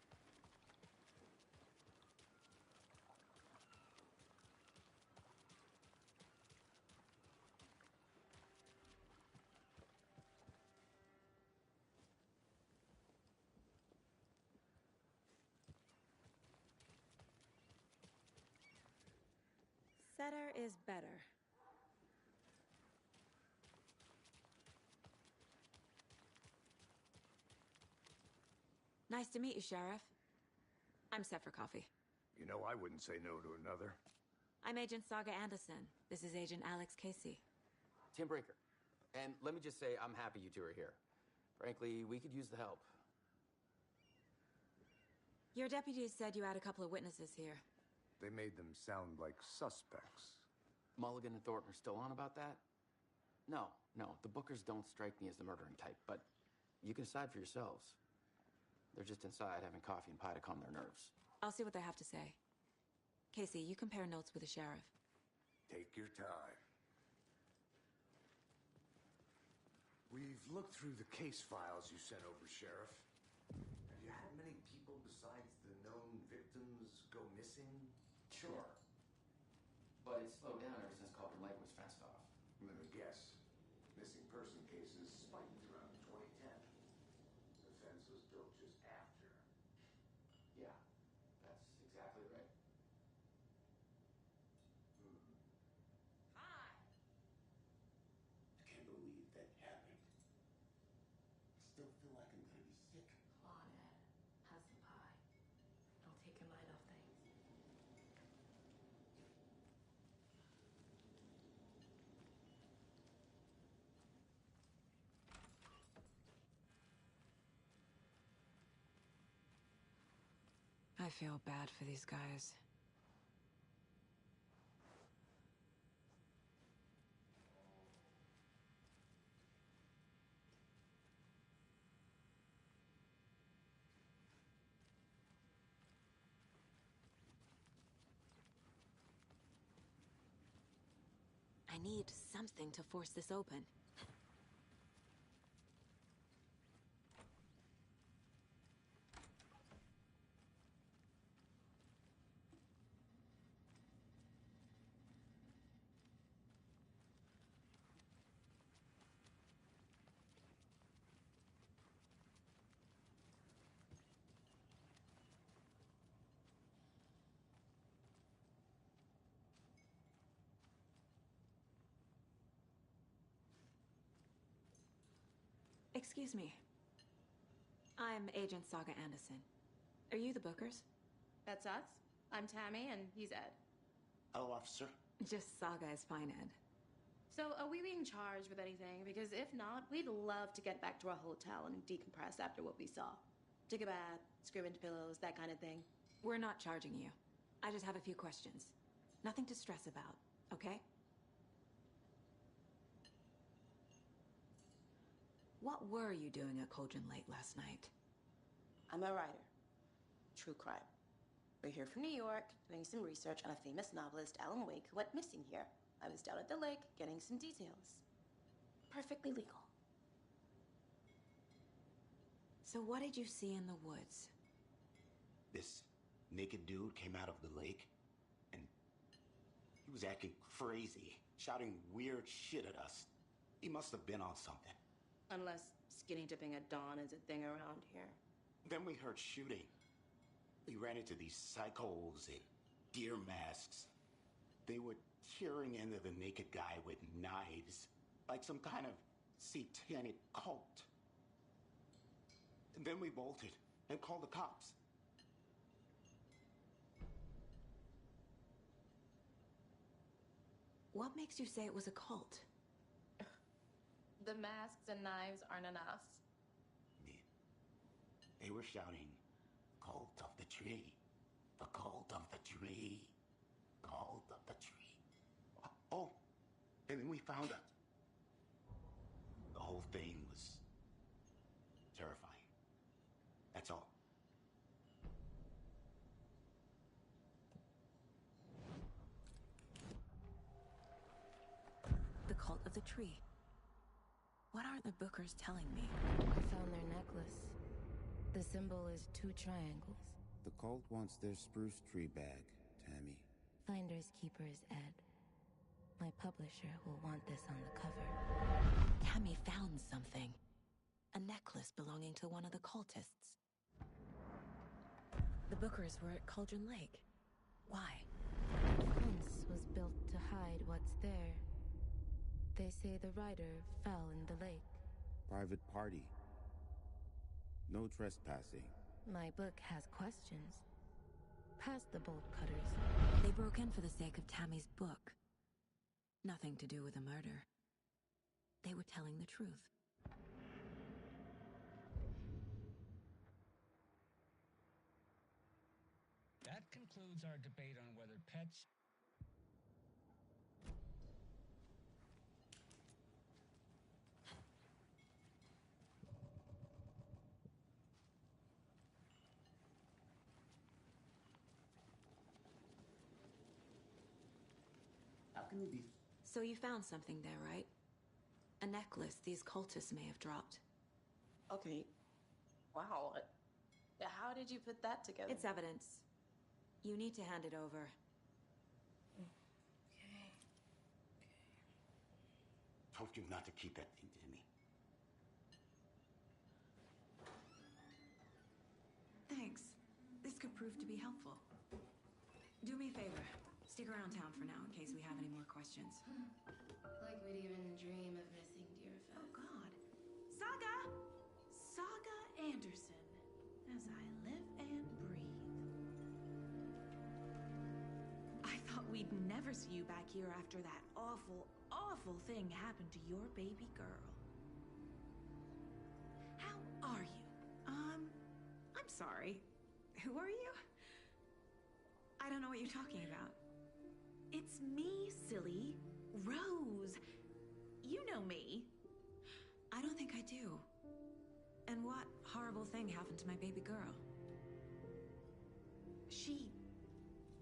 H: Better is better. Nice to meet you, Sheriff. I'm set for coffee.
B: You know, I wouldn't say no to another.
H: I'm Agent Saga Anderson. This is Agent Alex Casey.
R: Tim Brinker. And let me just say, I'm happy you two are here. Frankly, we could use the help.
H: Your deputies said you had a couple of witnesses here.
B: They made them sound like suspects.
R: Mulligan and Thornton are still on about that? No, the Bookers don't strike me as the murdering type, but you can decide for yourselves. They're just inside having coffee and pie to calm their nerves.
H: I'll see what they have to say. Casey, you compare notes with the sheriff.
B: Take your time. We've looked through the case files you sent over, Sheriff. Have you had many people besides the known victims go missing?
R: Sure. But it's slowed down ever since Cauldron Lake was fenced off.
B: Let me guess. Missing person cases spiked around 2010. The fence was built just after.
R: Yeah, that's exactly right.
K: I can't believe that happened. I still feel like I'm gonna be sick.
M: Come on, Ed. Have some pie. I'll take your mind off things.
H: I feel bad for these guys. I need something to force this open. Excuse me. I'm Agent Saga Anderson. Are you the Bookers?
S: That's us. I'm Tammy, and he's Ed.
K: Hello, officer.
H: Just Saga is fine, Ed.
S: So, are we being charged with anything? Because if not, we'd love to get back to our hotel and decompress after what we saw. Take a bath, scream into pillows, that kind of thing.
H: We're not charging you. I just have a few questions. Nothing to stress about, okay? What were you doing at Cauldron Lake last night?
S: I'm a writer. True crime. We're here from New York, doing some research on a famous novelist, Alan Wake, who went missing here. I was down at the lake, getting some details. Perfectly legal.
H: So what did you see in the woods?
K: This naked dude came out of the lake, and he was acting crazy, shouting weird shit at us. He must have been on something.
S: Unless skinny dipping at dawn is a thing around here.
K: Then we heard shooting. We ran into these psychos in deer masks. They were tearing into the naked guy with knives, like some kind of satanic cult. And then we bolted and called the cops.
H: What makes you say it was a cult?
S: The masks and knives aren't enough.
K: They were shouting, "Cult of the tree, the cult of the tree, cult of the tree." Oh, and then we found out. The whole thing was terrifying. That's all.
H: The cult of the tree. What are the Bookers telling me?
M: I found their necklace. The symbol is 2 triangles.
T: The cult wants their spruce tree bag, Tammy.
M: Finders keepers, Ed. My publisher will want this on the cover.
H: Tammy found something. A necklace belonging to one of the cultists. The Bookers were at Cauldron Lake. Why?
M: The fence was built to hide what's there. They say the rider fell in the lake.
T: Private party. No trespassing.
M: My book has questions. Past the bolt cutters.
H: They broke in for the sake of Tammy's book. Nothing to do with a murder. They were telling the truth.
L: That concludes our debate on whether pets.
K: How can you be?
H: So you found something there, right? A necklace these cultists may have dropped.
S: Okay. Wow. How did you put that together?
H: It's evidence. You need to hand it over.
S: Okay.
K: Told you not to keep that thing to me.
H: Thanks. This could prove to be helpful. Do me a favor. Stick around town for now in case we have any more questions.
M: Like we'd even dream of missing Deerfest.
U: Oh, God. Saga! Saga Anderson. As I live and breathe. I thought we'd never see you back here after that awful, awful thing happened to your baby girl. How are you? I'm sorry. Who are you? I don't know what you're talking about. It's me, silly. Rose. You know me.
H: I don't think I do. And what horrible thing happened to my baby girl?
U: She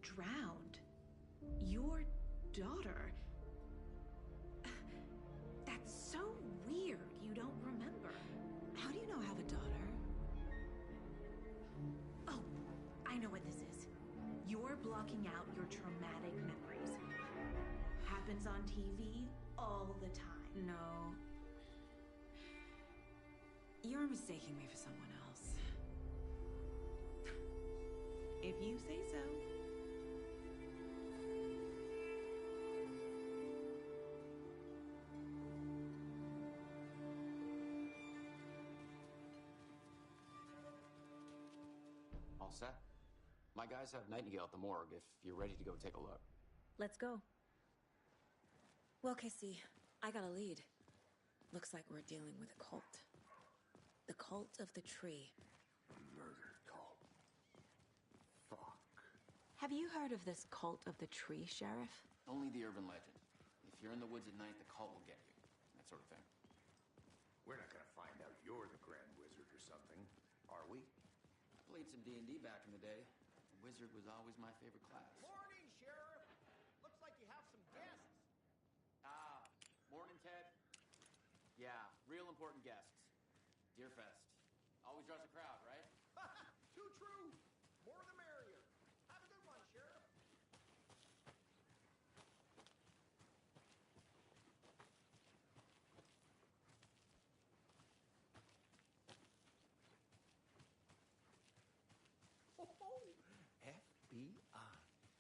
U: drowned. Your daughter. That's so weird you don't remember.
H: How do you know I have a daughter?
U: Oh, I know what this is. You're blocking out your traumatic memories. Happens on TV all the time.
H: No. You're mistaking me for someone else.
U: If you say so.
R: All set? My guys have Nightingale at the morgue if you're ready to go take a look.
H: Let's go. Well, Casey, I got a lead. Looks like we're dealing with a cult. The cult of the tree.
B: Murder cult. Fuck.
H: Have you heard of this cult of the tree, Sheriff?
R: Only the urban legend. If you're in the woods at night, the cult will get you. That sort of thing.
B: We're not gonna find out you're the Grand Wizard or something, are we?
R: Played some D&D back in the day. Wizard was always my favorite class.
I: Morning, Sheriff. Looks like you have some guests.
R: Morning, Ted. Yeah, real important guests. Deerfest. Always draws a crowd, right?
I: Too true. More the merrier. Have a good one, Sheriff. FBI.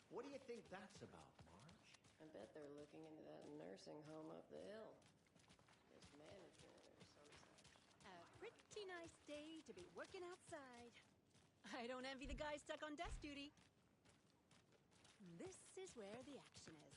I: What do you think that's about, Marge?
V: I bet they're looking into that nursing home up the hill. This management or some such.
W: A pretty nice day to be working outside. I don't envy the guy stuck on desk duty. This is where the action is.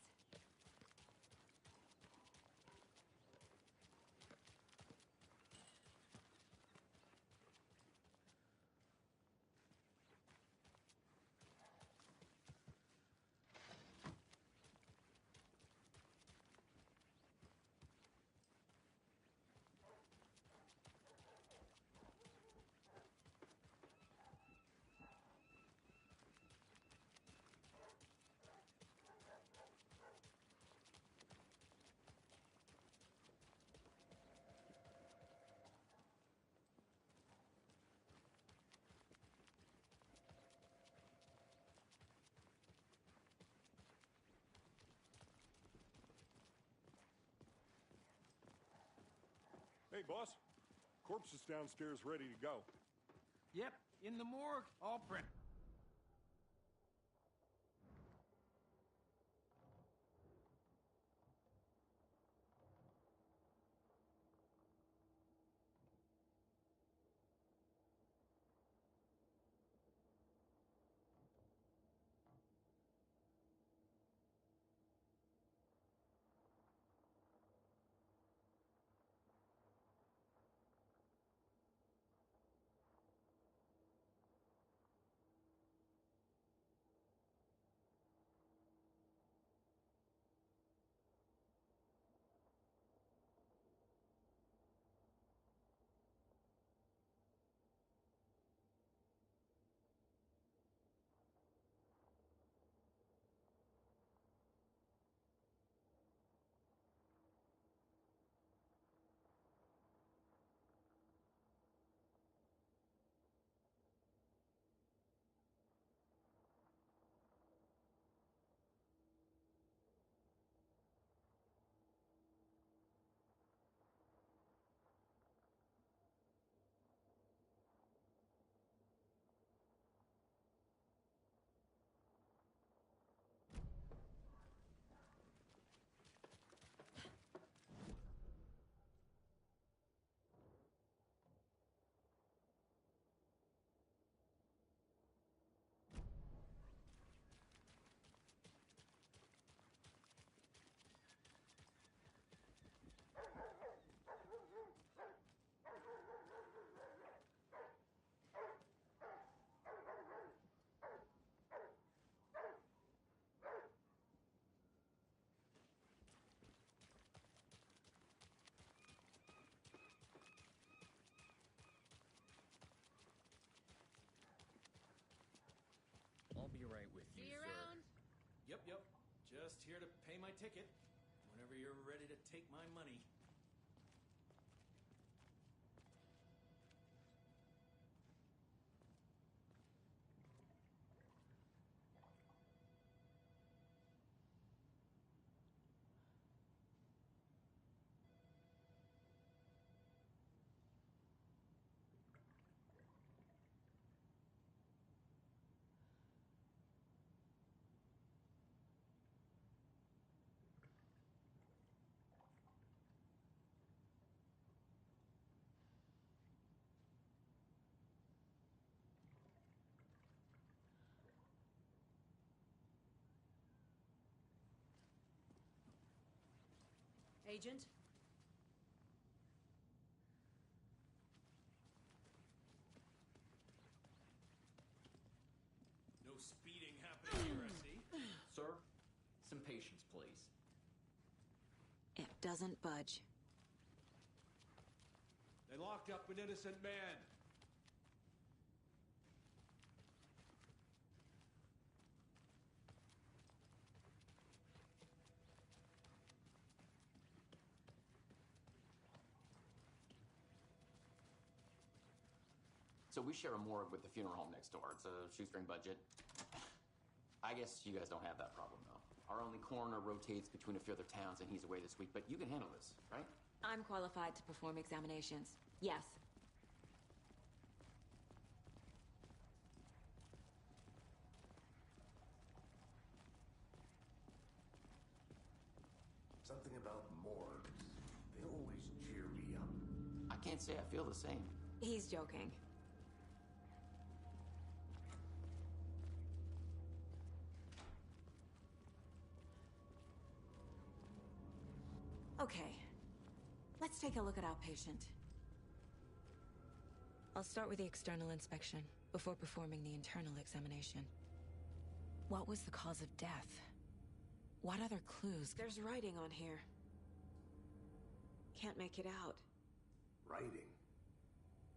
G: Hey, boss. Corpse is downstairs ready to go.
I: Yep, in the morgue, all prep.
P: I'll be right with you,
W: See you
P: sir.
W: around.
P: Yep. Just here to pay my ticket. Whenever you're ready to take my money.
W: Agent?
P: No speeding happening here, I see.
C: Sir, some patience, please.
H: It doesn't budge.
I: They locked up an innocent man.
R: So we share a morgue with the funeral home next door. It's a shoestring budget. I guess you guys don't have that problem, though. Our only coroner rotates between a few other towns, and he's away this week. But you can handle this, right?
H: I'm qualified to perform examinations. Yes.
B: Something about morgues. They always cheer me up.
R: I can't say I feel the same.
H: He's joking. Okay. Let's take a look at our patient. I'll start with the external inspection before performing the internal examination. What was the cause of death? What other clues? There's writing on here. Can't make it out.
B: Writing?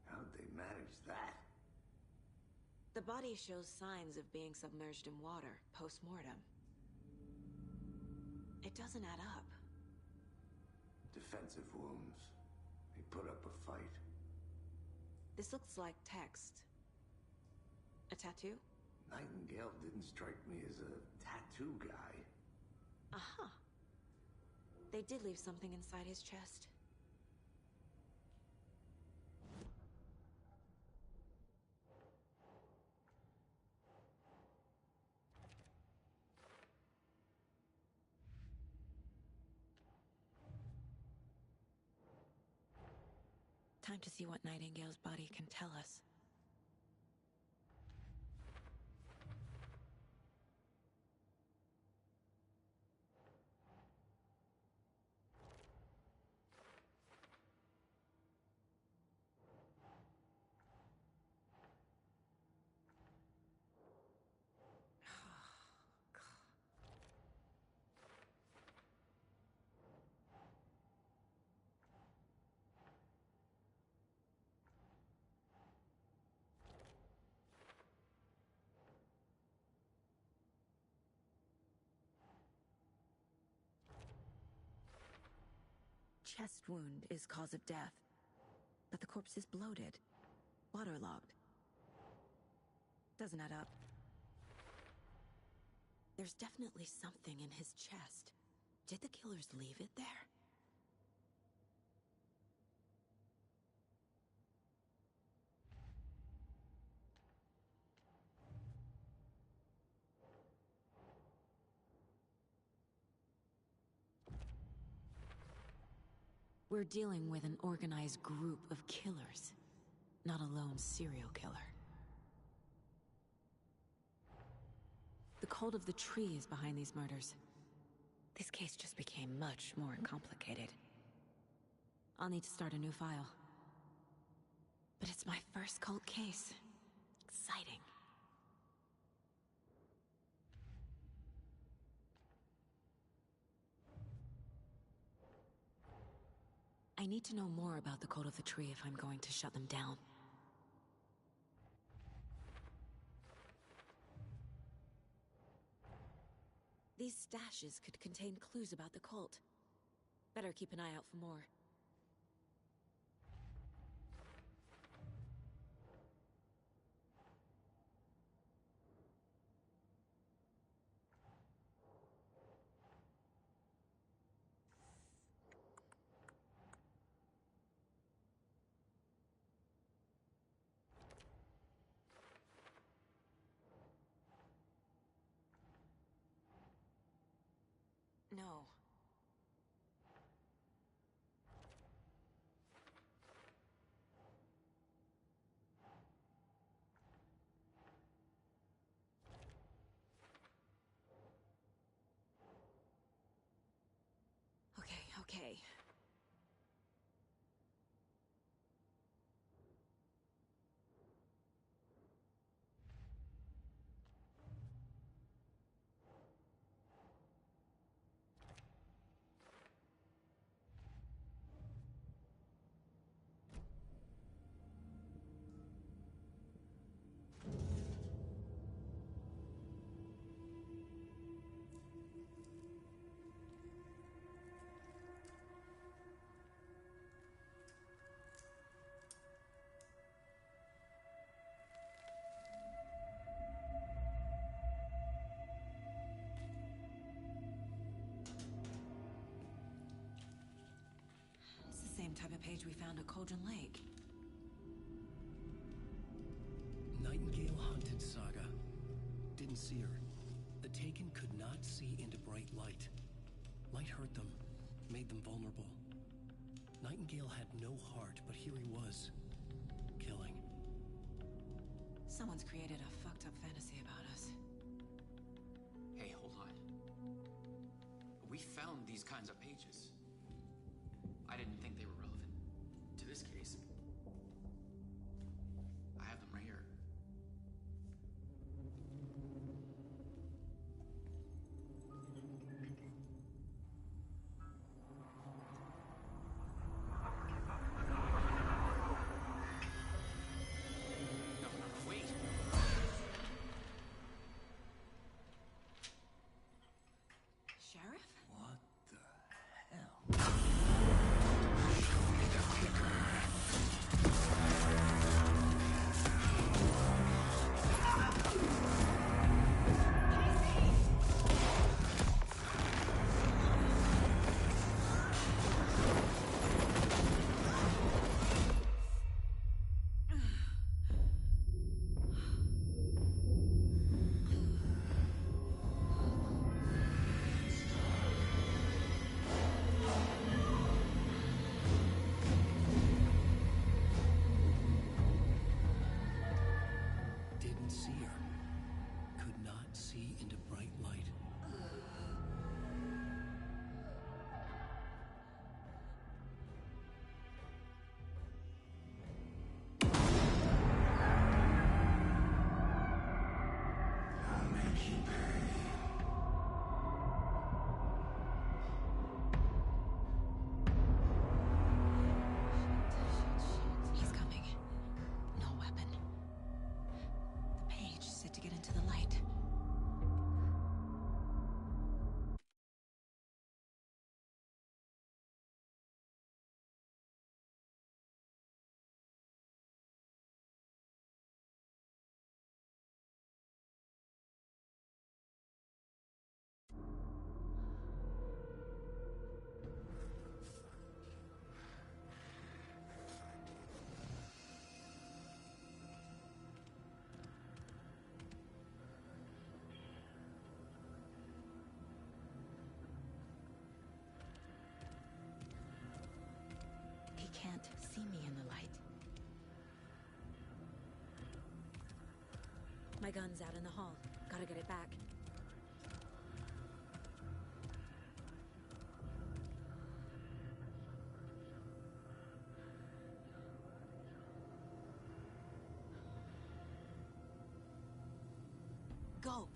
B: How'd they manage that?
H: The body shows signs of being submerged in water post-mortem. It doesn't add up.
B: Defensive wounds. They put up a fight.
H: This looks like text. A tattoo?
B: Nightingale didn't strike me as a tattoo guy.
H: Aha. They did leave something inside his chest. Time to see what Nightingale's body can tell us. Chest wound is cause of death, but the corpse is bloated, waterlogged. Doesn't add up. There's definitely something in his chest. Did the killers leave it there? We're dealing with an organized group of killers, not a lone serial killer. The cult of the tree is behind these murders. This case just became much more complicated. I'll need to start a new file. But it's my first cult case. Exciting. I need to know more about the cult of the tree if I'm going to shut them down. These stashes could contain clues about the cult. Better keep an eye out for more. No. Okay. It's the same type of page we found at Cauldron Lake.
A: Nightingale Hunted Saga. Didn't see her. The Taken could not see into bright light. Light hurt them, made them vulnerable. Nightingale had no heart, but here he was, killing.
H: Someone's created a fucked up fantasy about us.
R: Hey, hold on. We found these kinds of pages. I didn't think they were relevant to this case. I have them right here. No, wait.
H: Sheriff?
A: What the hell? Didn't see her. Could not see into bright light.
H: He's coming. No weapon. The page said to get into the light. He can't see me in the light. My gun's out in the hall. Gotta get it back. Go!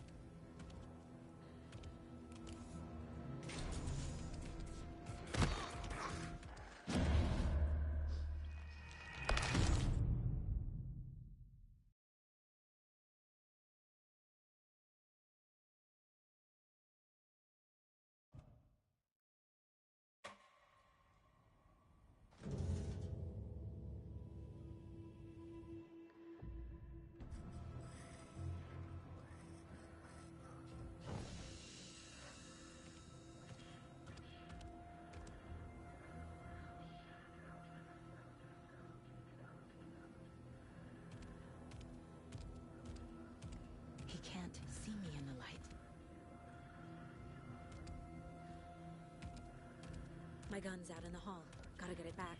H: My gun's out in the hall. Gotta get it back.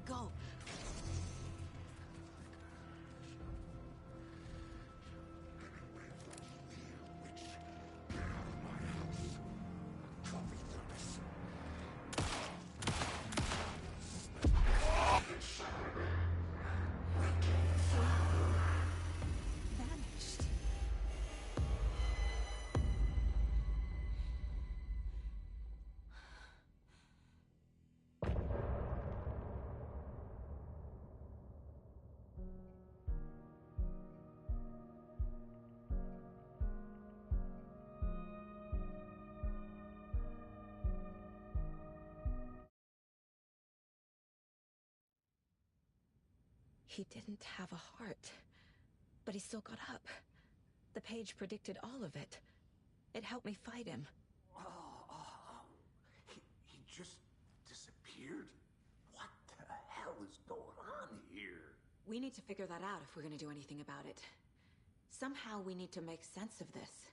H: Go! Vanished. He didn't have a heart, but he still got up. The page predicted all of it. It helped me fight him.
B: He just disappeared? What the hell is going on here?
H: We need to figure that out if we're gonna do anything about it. Somehow we need to make sense of this.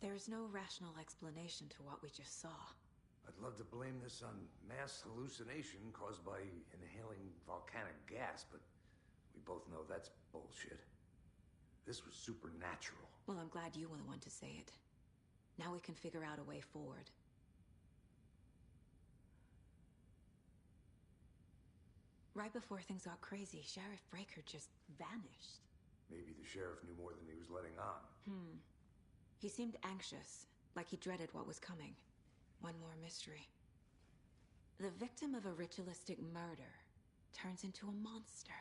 H: There's no rational explanation to what we just saw.
B: I'd love to blame this on mass hallucination caused by inhaling volcanic gas, but we both know that's bullshit. This was supernatural.
H: Well, I'm glad you were the one to say it. Now we can figure out a way forward. Right before things got crazy, Sheriff Breaker just vanished.
B: Maybe the sheriff knew more than he was letting on.
H: He seemed anxious, like he dreaded what was coming. One more mystery. The victim of a ritualistic murder turns into a monster.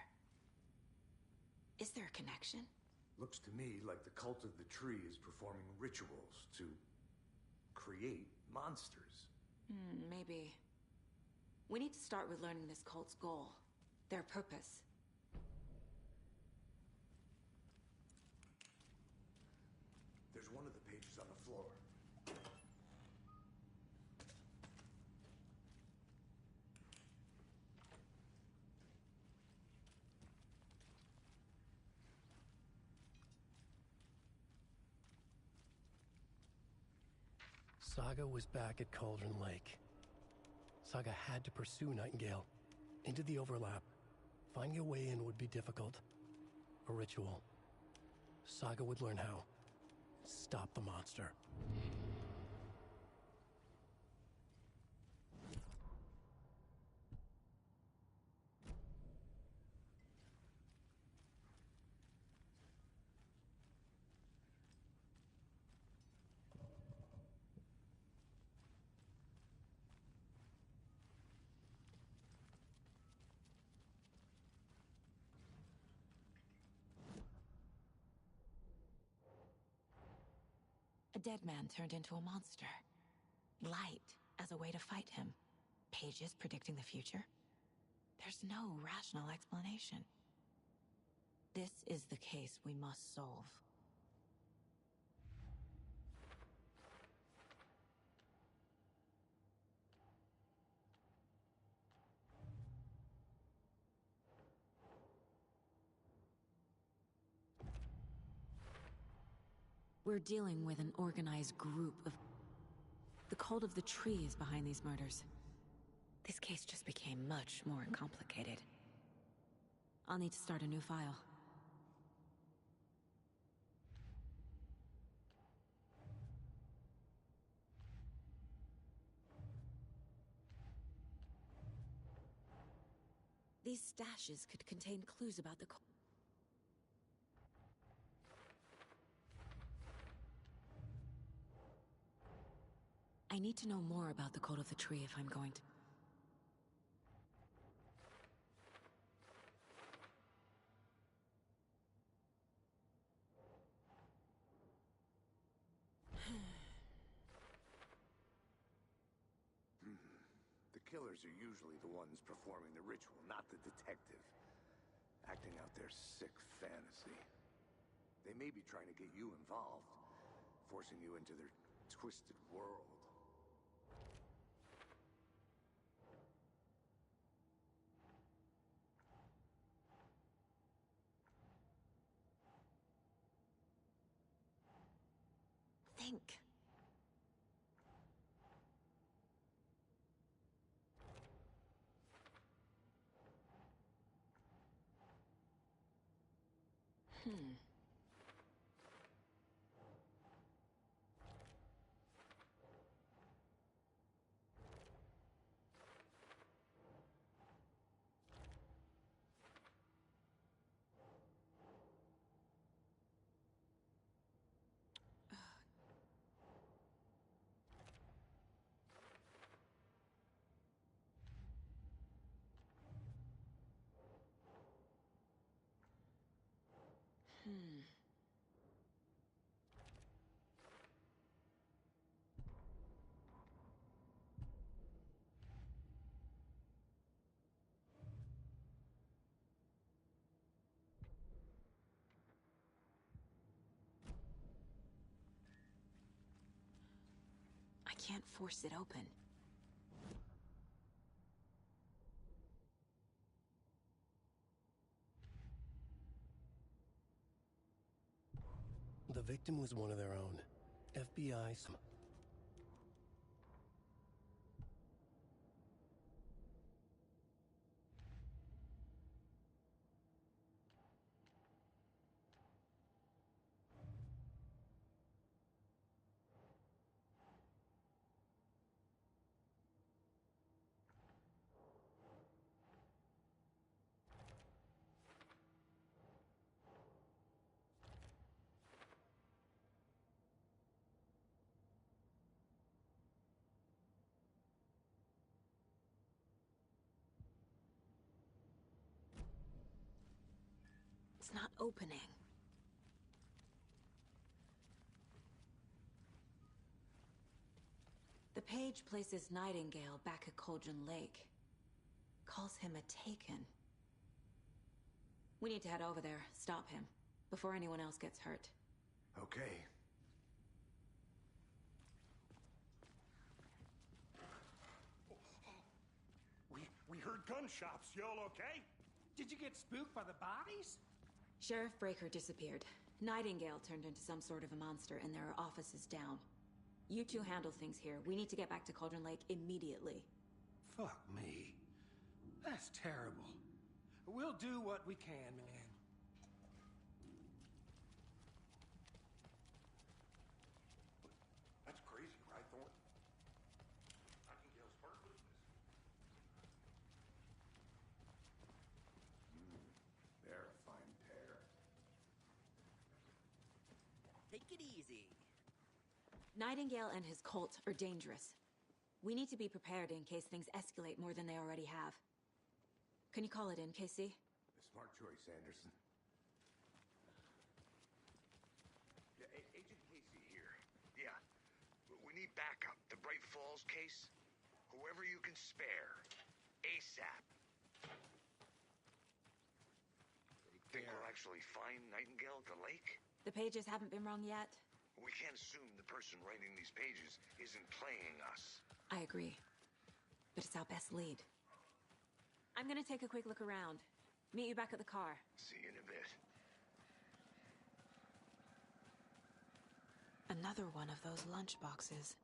H: Is there a connection?
B: Looks to me like the cult of the tree is performing rituals to create monsters.
H: Maybe. We need to start with learning this cult's goal, their purpose.
B: There's one of the pages on the floor.
A: Saga was back at Cauldron Lake. Saga had to pursue Nightingale. Into the overlap. Finding a way in would be difficult. A ritual. Saga would learn how. Stop the monster.
H: A dead man turned into a monster. Light as a way to fight him. Pages predicting the future? There's no rational explanation. This is the case we must solve. We're dealing with an organized group of... The cult of the tree is behind these murders. This case just became much more complicated. I'll need to start a new file. These stashes could contain clues about the cult. I need to know more about the cult of the tree if I'm going to...
B: The killers are usually the ones performing the ritual, not the detective. Acting out their sick fantasy. They may be trying to get you involved, forcing you into their twisted world.
H: think. Hmm. Hmm. I can't force it open.
A: The victim was one of their own. FBI.
H: It's not opening. The page places Nightingale back at Cauldron Lake. Calls him a Taken. We need to head over there, stop him, before anyone else gets hurt.
B: Okay.
G: We heard gunshots. Y'all okay?
I: Did you get spooked by the bodies?
H: Sheriff Breaker disappeared. Nightingale turned into some sort of a monster, and there are offices down. You two handle things here. We need to get back to Cauldron Lake immediately.
I: Fuck me. That's terrible. We'll do what we can, man.
G: That's crazy, right, Thornton? Nightingale's heartless.
B: They're a fine pair.
N: Take it easy.
H: Nightingale and his cult are dangerous. We need to be prepared in case things escalate more than they already have. Can you call it in, Casey?
B: A smart choice, Anderson.
D: Yeah, Agent Casey here. Yeah. We need backup. The Bright Falls case. Whoever you can spare. ASAP. Think we'll actually find Nightingale at the lake?
H: The pages haven't been wrong yet.
D: We can't assume the person writing these pages isn't playing us.
H: I agree. But it's our best lead. I'm gonna take a quick look around. Meet you back at the car.
D: See you in a bit.
H: Another one of those lunch boxes.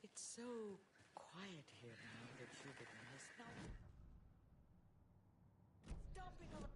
N: It's so quiet here now that you've been missed. Stomping on the...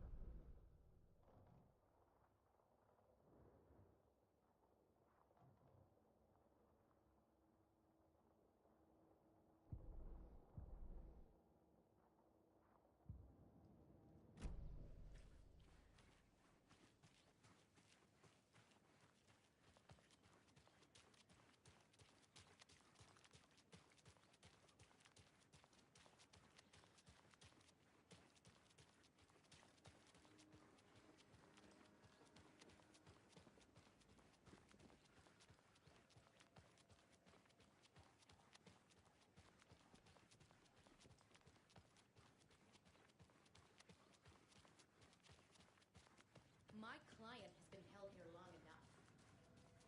E: My client has been held here long enough.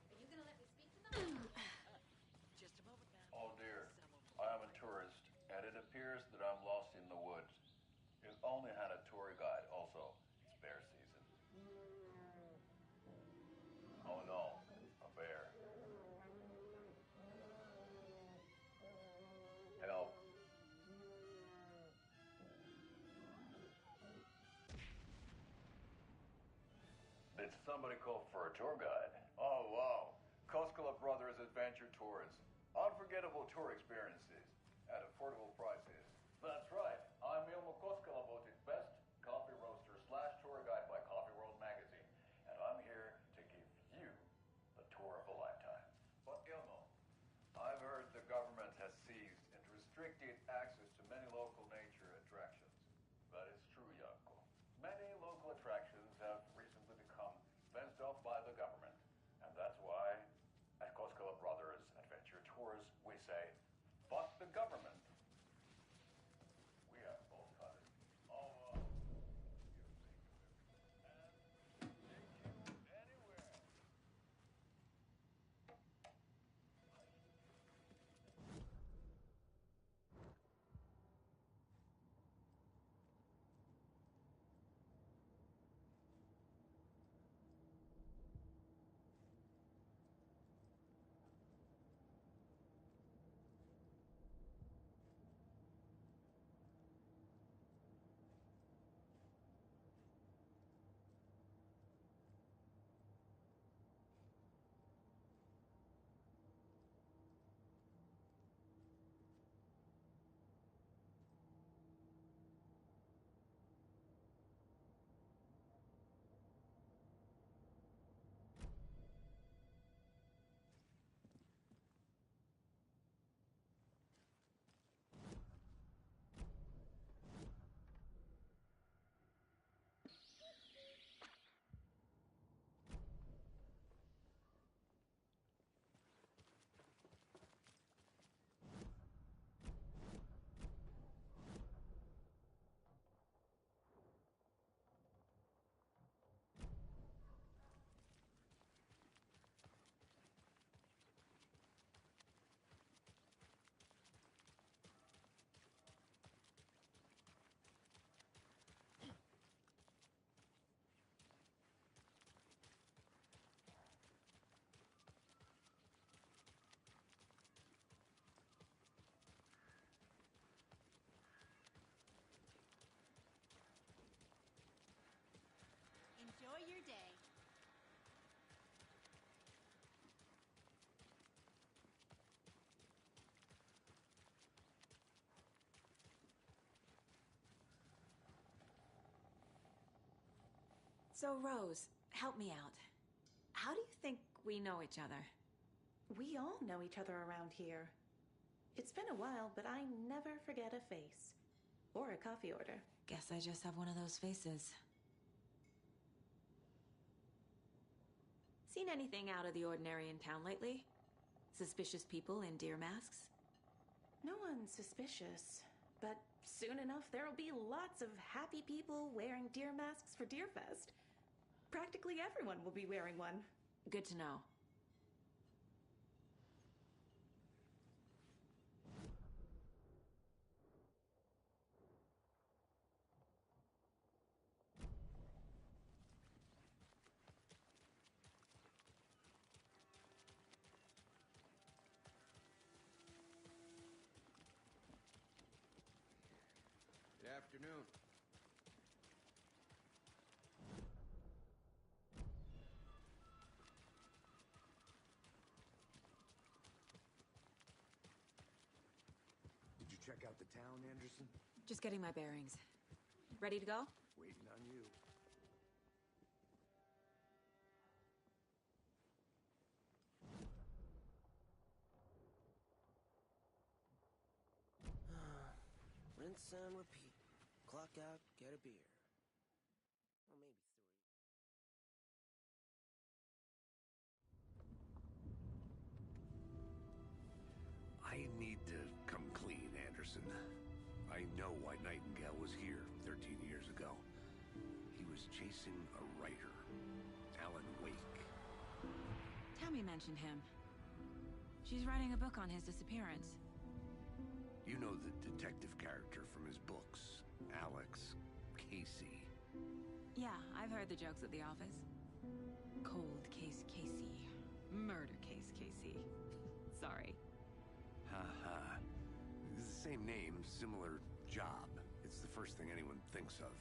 E: Are you gonna let me speak to them?
N: Just a moment, ma'am.
F: Oh dear, I am a tourist, and it appears that I'm lost in the woods. You only had a tour guide also. It's very somebody call for a tour guide.
J: Oh, wow. Koskela Brothers Adventure Tours. Unforgettable tour experiences at affordable prices.
F: That's right. I'm Ilmo Koskela, voted best coffee roaster / tour guide by Coffee World magazine. And I'm here to give you the tour of a lifetime.
J: But Ilmo, I've heard the government has seized and restricted access to many local nature attractions.
F: That is true, Yanko. Many local attractions have recently become fenced off by the government. And that's why, at Koskela Brothers Adventure Tours, we say, fuck the government. We have both cut it. Oh,
W: Enjoy your day.
U: So, Rose, help me out. How do you think we know each other?
S: We all know each other around here. It's been a while, but I never forget a face. Or a coffee order.
U: Guess I just have one of those faces. Seen anything out of the ordinary in town lately? Suspicious people in deer masks?
S: No one's suspicious. But soon enough, there'll be lots of happy people wearing deer masks for Deerfest. Practically everyone will be wearing one.
U: Good to know.
O: Good afternoon.
B: Did you check out the town, Anderson?
U: Just getting my bearings. Ready to go?
B: Waiting on you.
N: Rinse and repeat. Clock out, get a beer. Or maybe 3.
B: I need to come clean, Anderson. I know why Nightingale was here 13 years ago. He was chasing a writer, Alan Wake.
U: Tammy mentioned him. She's writing a book on his disappearance.
B: You know the detective character from his books, Alex Casey.
U: Yeah, I've heard the jokes at the office. Cold case Casey. Murder case Casey. Sorry.
B: Ha. It's the same name, similar job. It's the first thing anyone thinks of.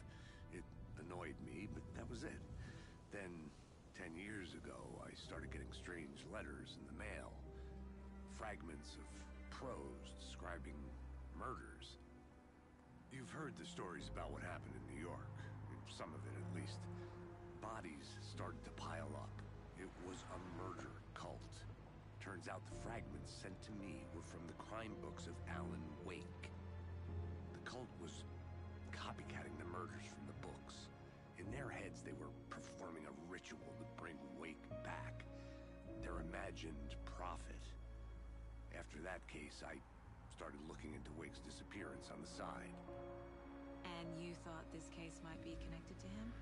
B: It annoyed me, but that was it. Then ago, I started getting strange letters in the mail. Fragments of prose describing murders. You've heard the stories about what happened in New York. Some of it, at least. Bodies started to pile up. It was a murder cult. Turns out the fragments sent to me were from the crime books of Alan Wake. The cult was copycatting the murders from the books. In their heads, they were performing a ritual to bring Wake back. Their imagined prophet. After that case, I started looking into Wake's disappearance on the side.
U: And you thought this case might be connected to him?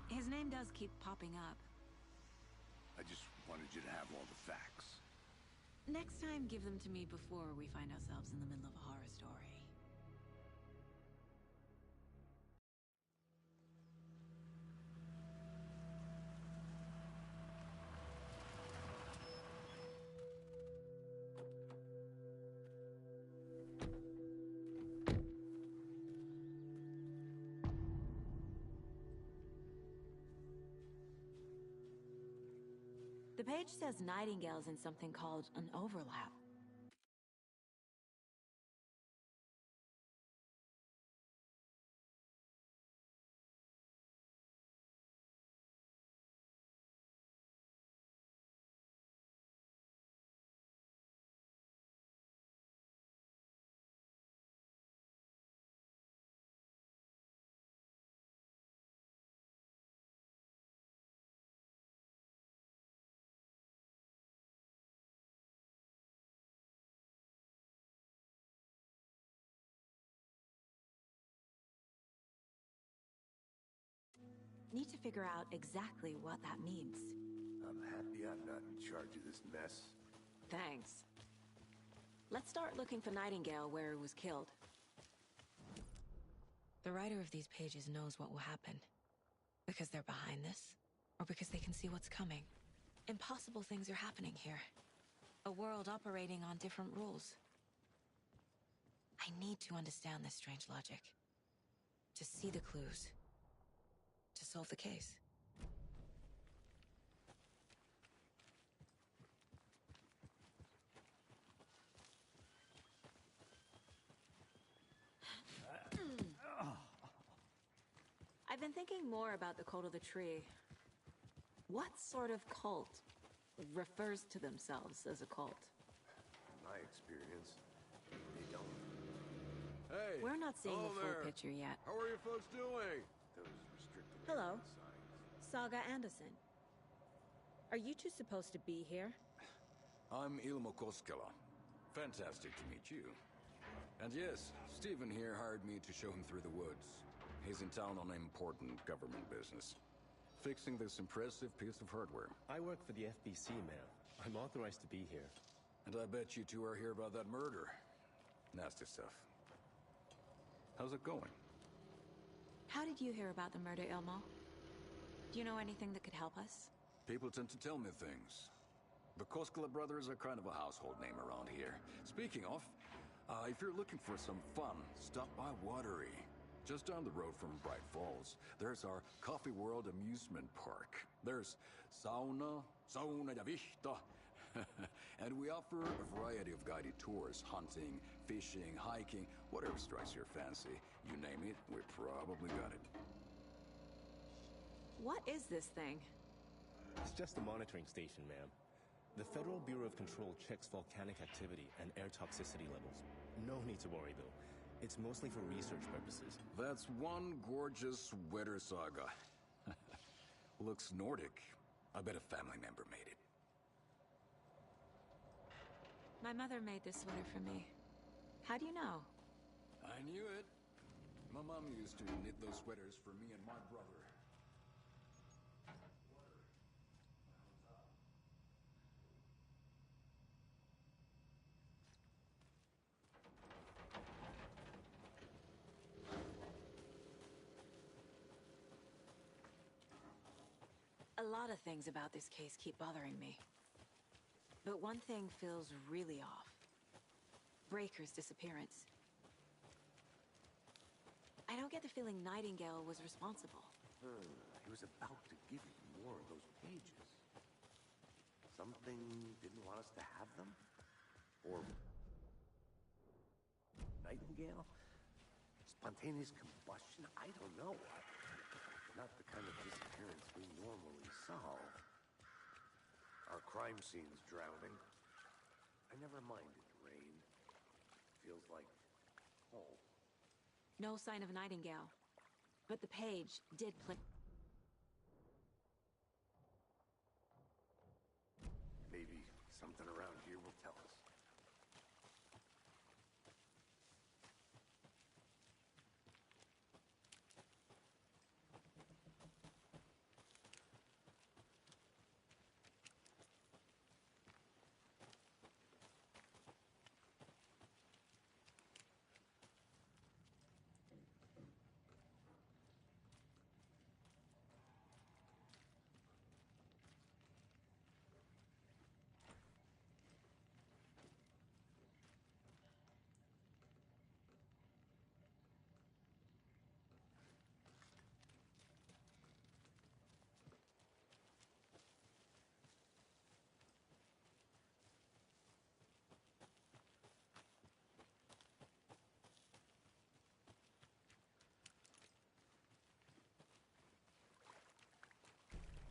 U: His name does keep popping up.
B: I just wanted you to have all the facts.
U: Next time, give them to me before we find ourselves in the middle of a horror story. The page says Nightingale's in something called an overlap. Need to figure out exactly what that means.
B: I'm happy I'm not in charge of this mess.
U: Thanks. Let's start looking for Nightingale where he was killed.
H: The writer of these pages knows what will happen. Because they're behind this, or because they can see what's coming. Impossible things are happening here. A world operating on different rules. I need to understand this strange logic. To see the clues. To solve the case.
U: I've been thinking more about the cult of the tree. What sort of cult refers to themselves as a cult?
B: In my experience, they don't.
J: Hey!
U: We're not seeing
J: hello
U: the full
J: there.
U: picture yet.
J: How are you folks doing?
B: Those restricted
U: Hello.
B: area signs.
U: Saga Anderson. Are you two supposed to be here?
F: I'm Ilmo Koskela. Fantastic to meet you. And yes, Stephen here hired me to show him through the woods. He's in town on important government business. Fixing this impressive piece of hardware.
O: I work for the FBC, ma'am. I'm authorized to be here.
F: And I bet you two are here about that murder. Nasty stuff. How's it going?
U: How did you hear about the murder, Ilmo? Do you know anything that could help us?
F: People tend to tell me things. The Koskela brothers are kind of a household name around here. Speaking of, if you're looking for some fun, stop by Watery. Just down the road from Bright Falls, there's our Coffee World amusement park. There's sauna ja vihta. And we offer a variety of guided tours, hunting, fishing, hiking, whatever strikes your fancy. You name it, we probably got it.
U: What is this thing?
O: It's just a monitoring station, ma'am. The Federal Bureau of Control checks volcanic activity and air toxicity levels. No need to worry, though. It's mostly for research purposes.
F: That's one gorgeous sweater, Saga. Looks Nordic. I bet a family member made it.
U: My mother made this sweater for me. How do you know?
F: I knew it. My mom used to knit those sweaters for me and my brother.
U: A lot of things about this case keep bothering me. But one thing feels really off. Breaker's disappearance. I don't get the feeling Nightingale was responsible.
B: He was about to give you more of those pages. Something didn't want us to have them? Or Nightingale? Spontaneous combustion? I don't know. Not the kind of disappearance we normally solve. Our crime scene's drowning. I never minded rain. Feels like home.
H: No sign of Nightingale. But the page did play.
B: Maybe something around here will tell us.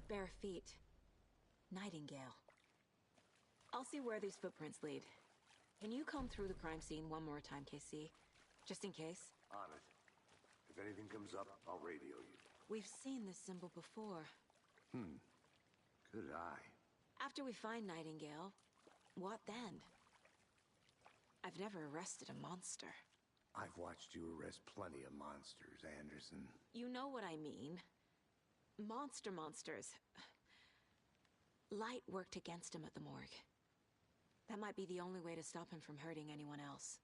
H: Bare feet. Nightingale. I'll see where these footprints lead. Can you comb through the crime scene one more time, KC? Just in case?
B: On it. If anything comes up, I'll radio you.
H: We've seen this symbol before.
B: Good eye.
H: After we find Nightingale, what then? I've never arrested a monster.
B: I've watched you arrest plenty of monsters, Anderson.
H: You know what I mean. Monsters. Light worked against him at the morgue. That might be the only way to stop him from hurting anyone else.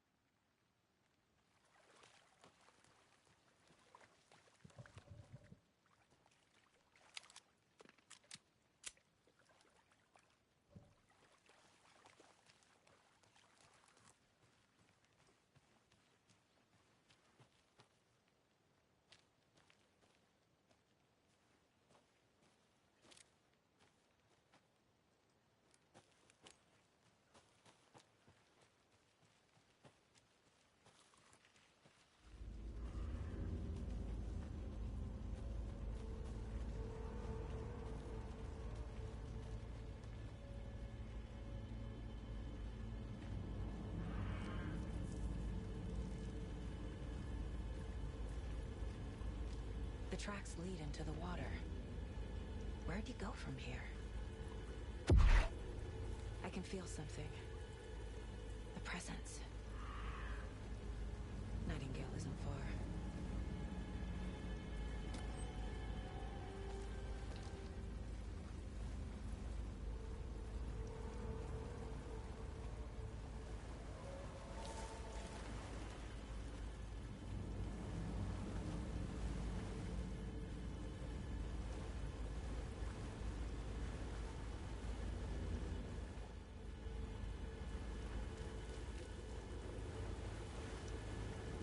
H: The tracks lead into the water. Where'd he go from here? I can feel something. The presence. Nightingale isn't far.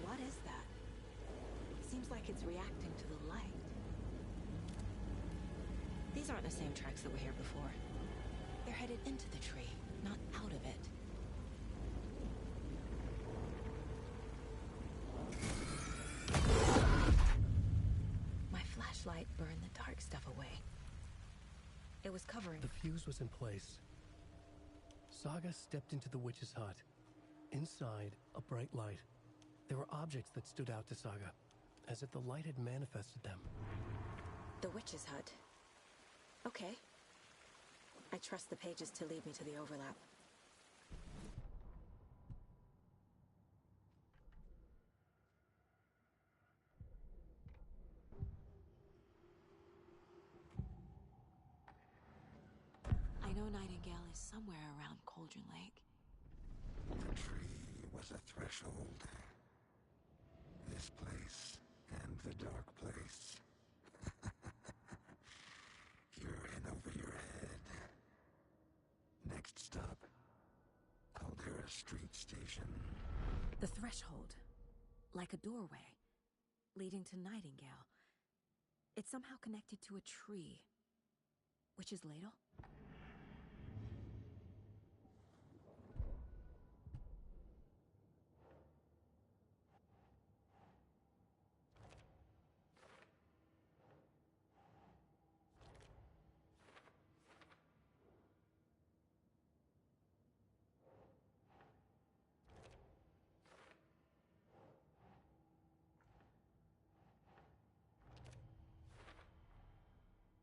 H: What is that? Seems like it's reacting to the light. These aren't the same tracks that were here before. They're headed into the tree, not out of it. My flashlight burned the dark stuff away. It was covering.
A: The fuse was in place. Saga stepped into the witch's hut. Inside, a bright light. There were objects that stood out to Saga, as if the light had manifested them.
H: The witch's hut. Okay. I trust the pages to lead me to the overlap. I know Nightingale is somewhere around Cauldron Lake.
L: The tree was a threshold. This place and the dark place. You're in over your head. Next stop, Caldera Street Station.
H: The threshold. Like a doorway. Leading to Nightingale. It's somehow connected to a tree. Witch's ladle?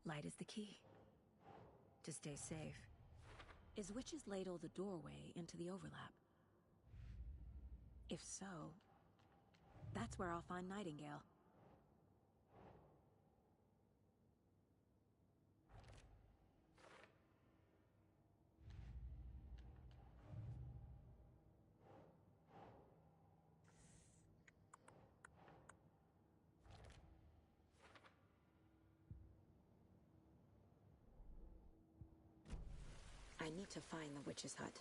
H: Light is the key. To stay safe. Is Witch's ladle the doorway into the overlap? If so, that's where I'll find Nightingale. I need to find the witch's hut.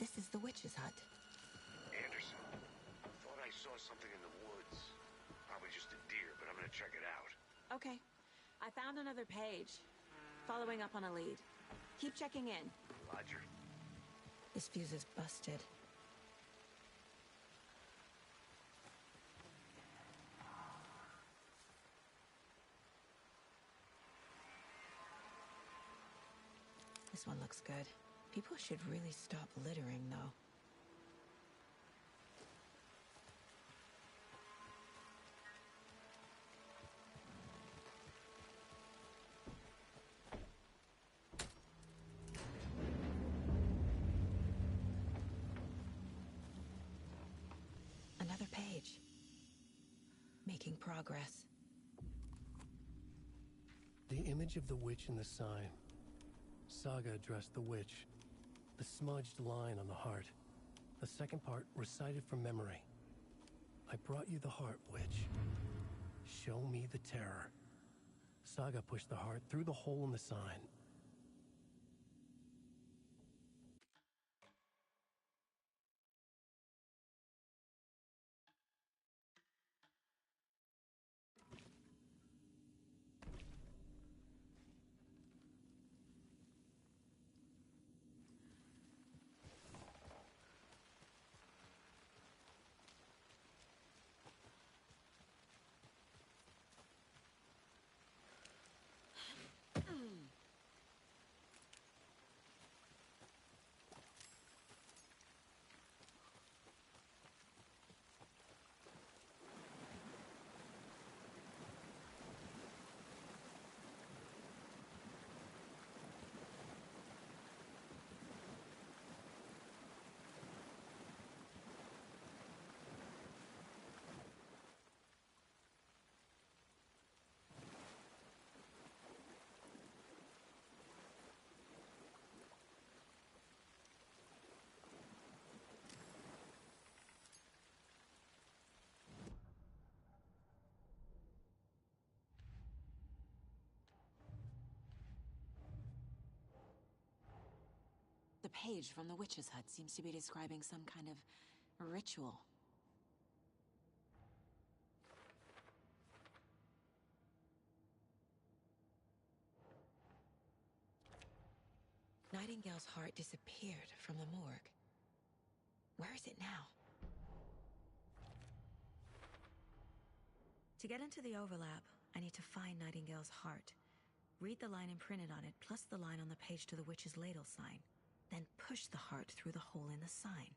H: This is the witch's hut.
D: Anderson, thought I saw something in the woods. Probably just a deer, but I'm gonna check it out.
H: Okay. I found another page. Following up on a lead. Keep checking in.
D: Roger.
H: This fuse is busted. This one looks good. People should really stop littering, though. Another page. Making progress.
A: The image of the witch in the sign. Saga addressed the witch. The smudged line on the heart. The second part recited from memory. I brought you the heart, witch. Show me the terror. Saga pushed the heart through the hole in the sign.
H: The page from the witch's hut seems to be describing some kind of ritual. Nightingale's heart disappeared from the morgue. Where is it now? To get into the overlap, I need to find Nightingale's heart. Read the line imprinted on it, plus the line on the page to the witch's ladle sign. Then push the heart through the hole in the sign.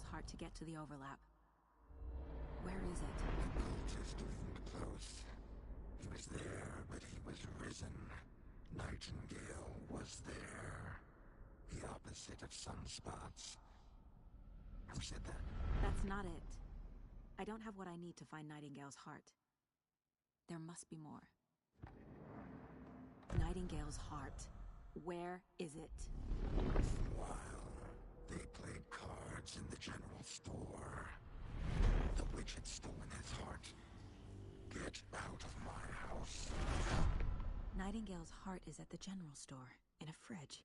H: Nightingale's heart to get to the overlap. Where is it?
L: The cultist isn't close. He was there, but he was risen. Nightingale was there. The opposite of sunspots. Who said that?
H: That's not it. I don't have what I need to find Nightingale's heart. There must be more. Nightingale's heart. Where is it?
L: While they played cards in the general store, the witch had stolen his heart. Get out of my house.
H: Nightingale's heart is at the general store, in a fridge.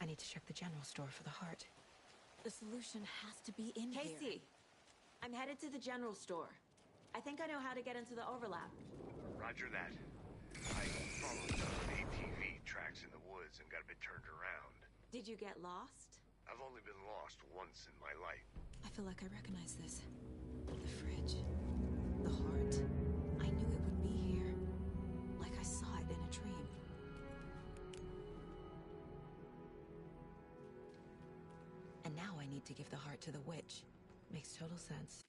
H: I need to check the general store for the heart. The solution has to be in here.
K: Casey, I'm headed to the general store. I think I know how to get into the overlap.
D: Roger that. I followed some ATV tracks in the woods and got a bit turned around.
K: Did you get lost?
D: I've only been lost once in my life.
H: I feel like I recognize this. The fridge. The heart. I knew it would be here. Like I saw it in a dream. And now I need to give the heart to the witch. Makes total sense.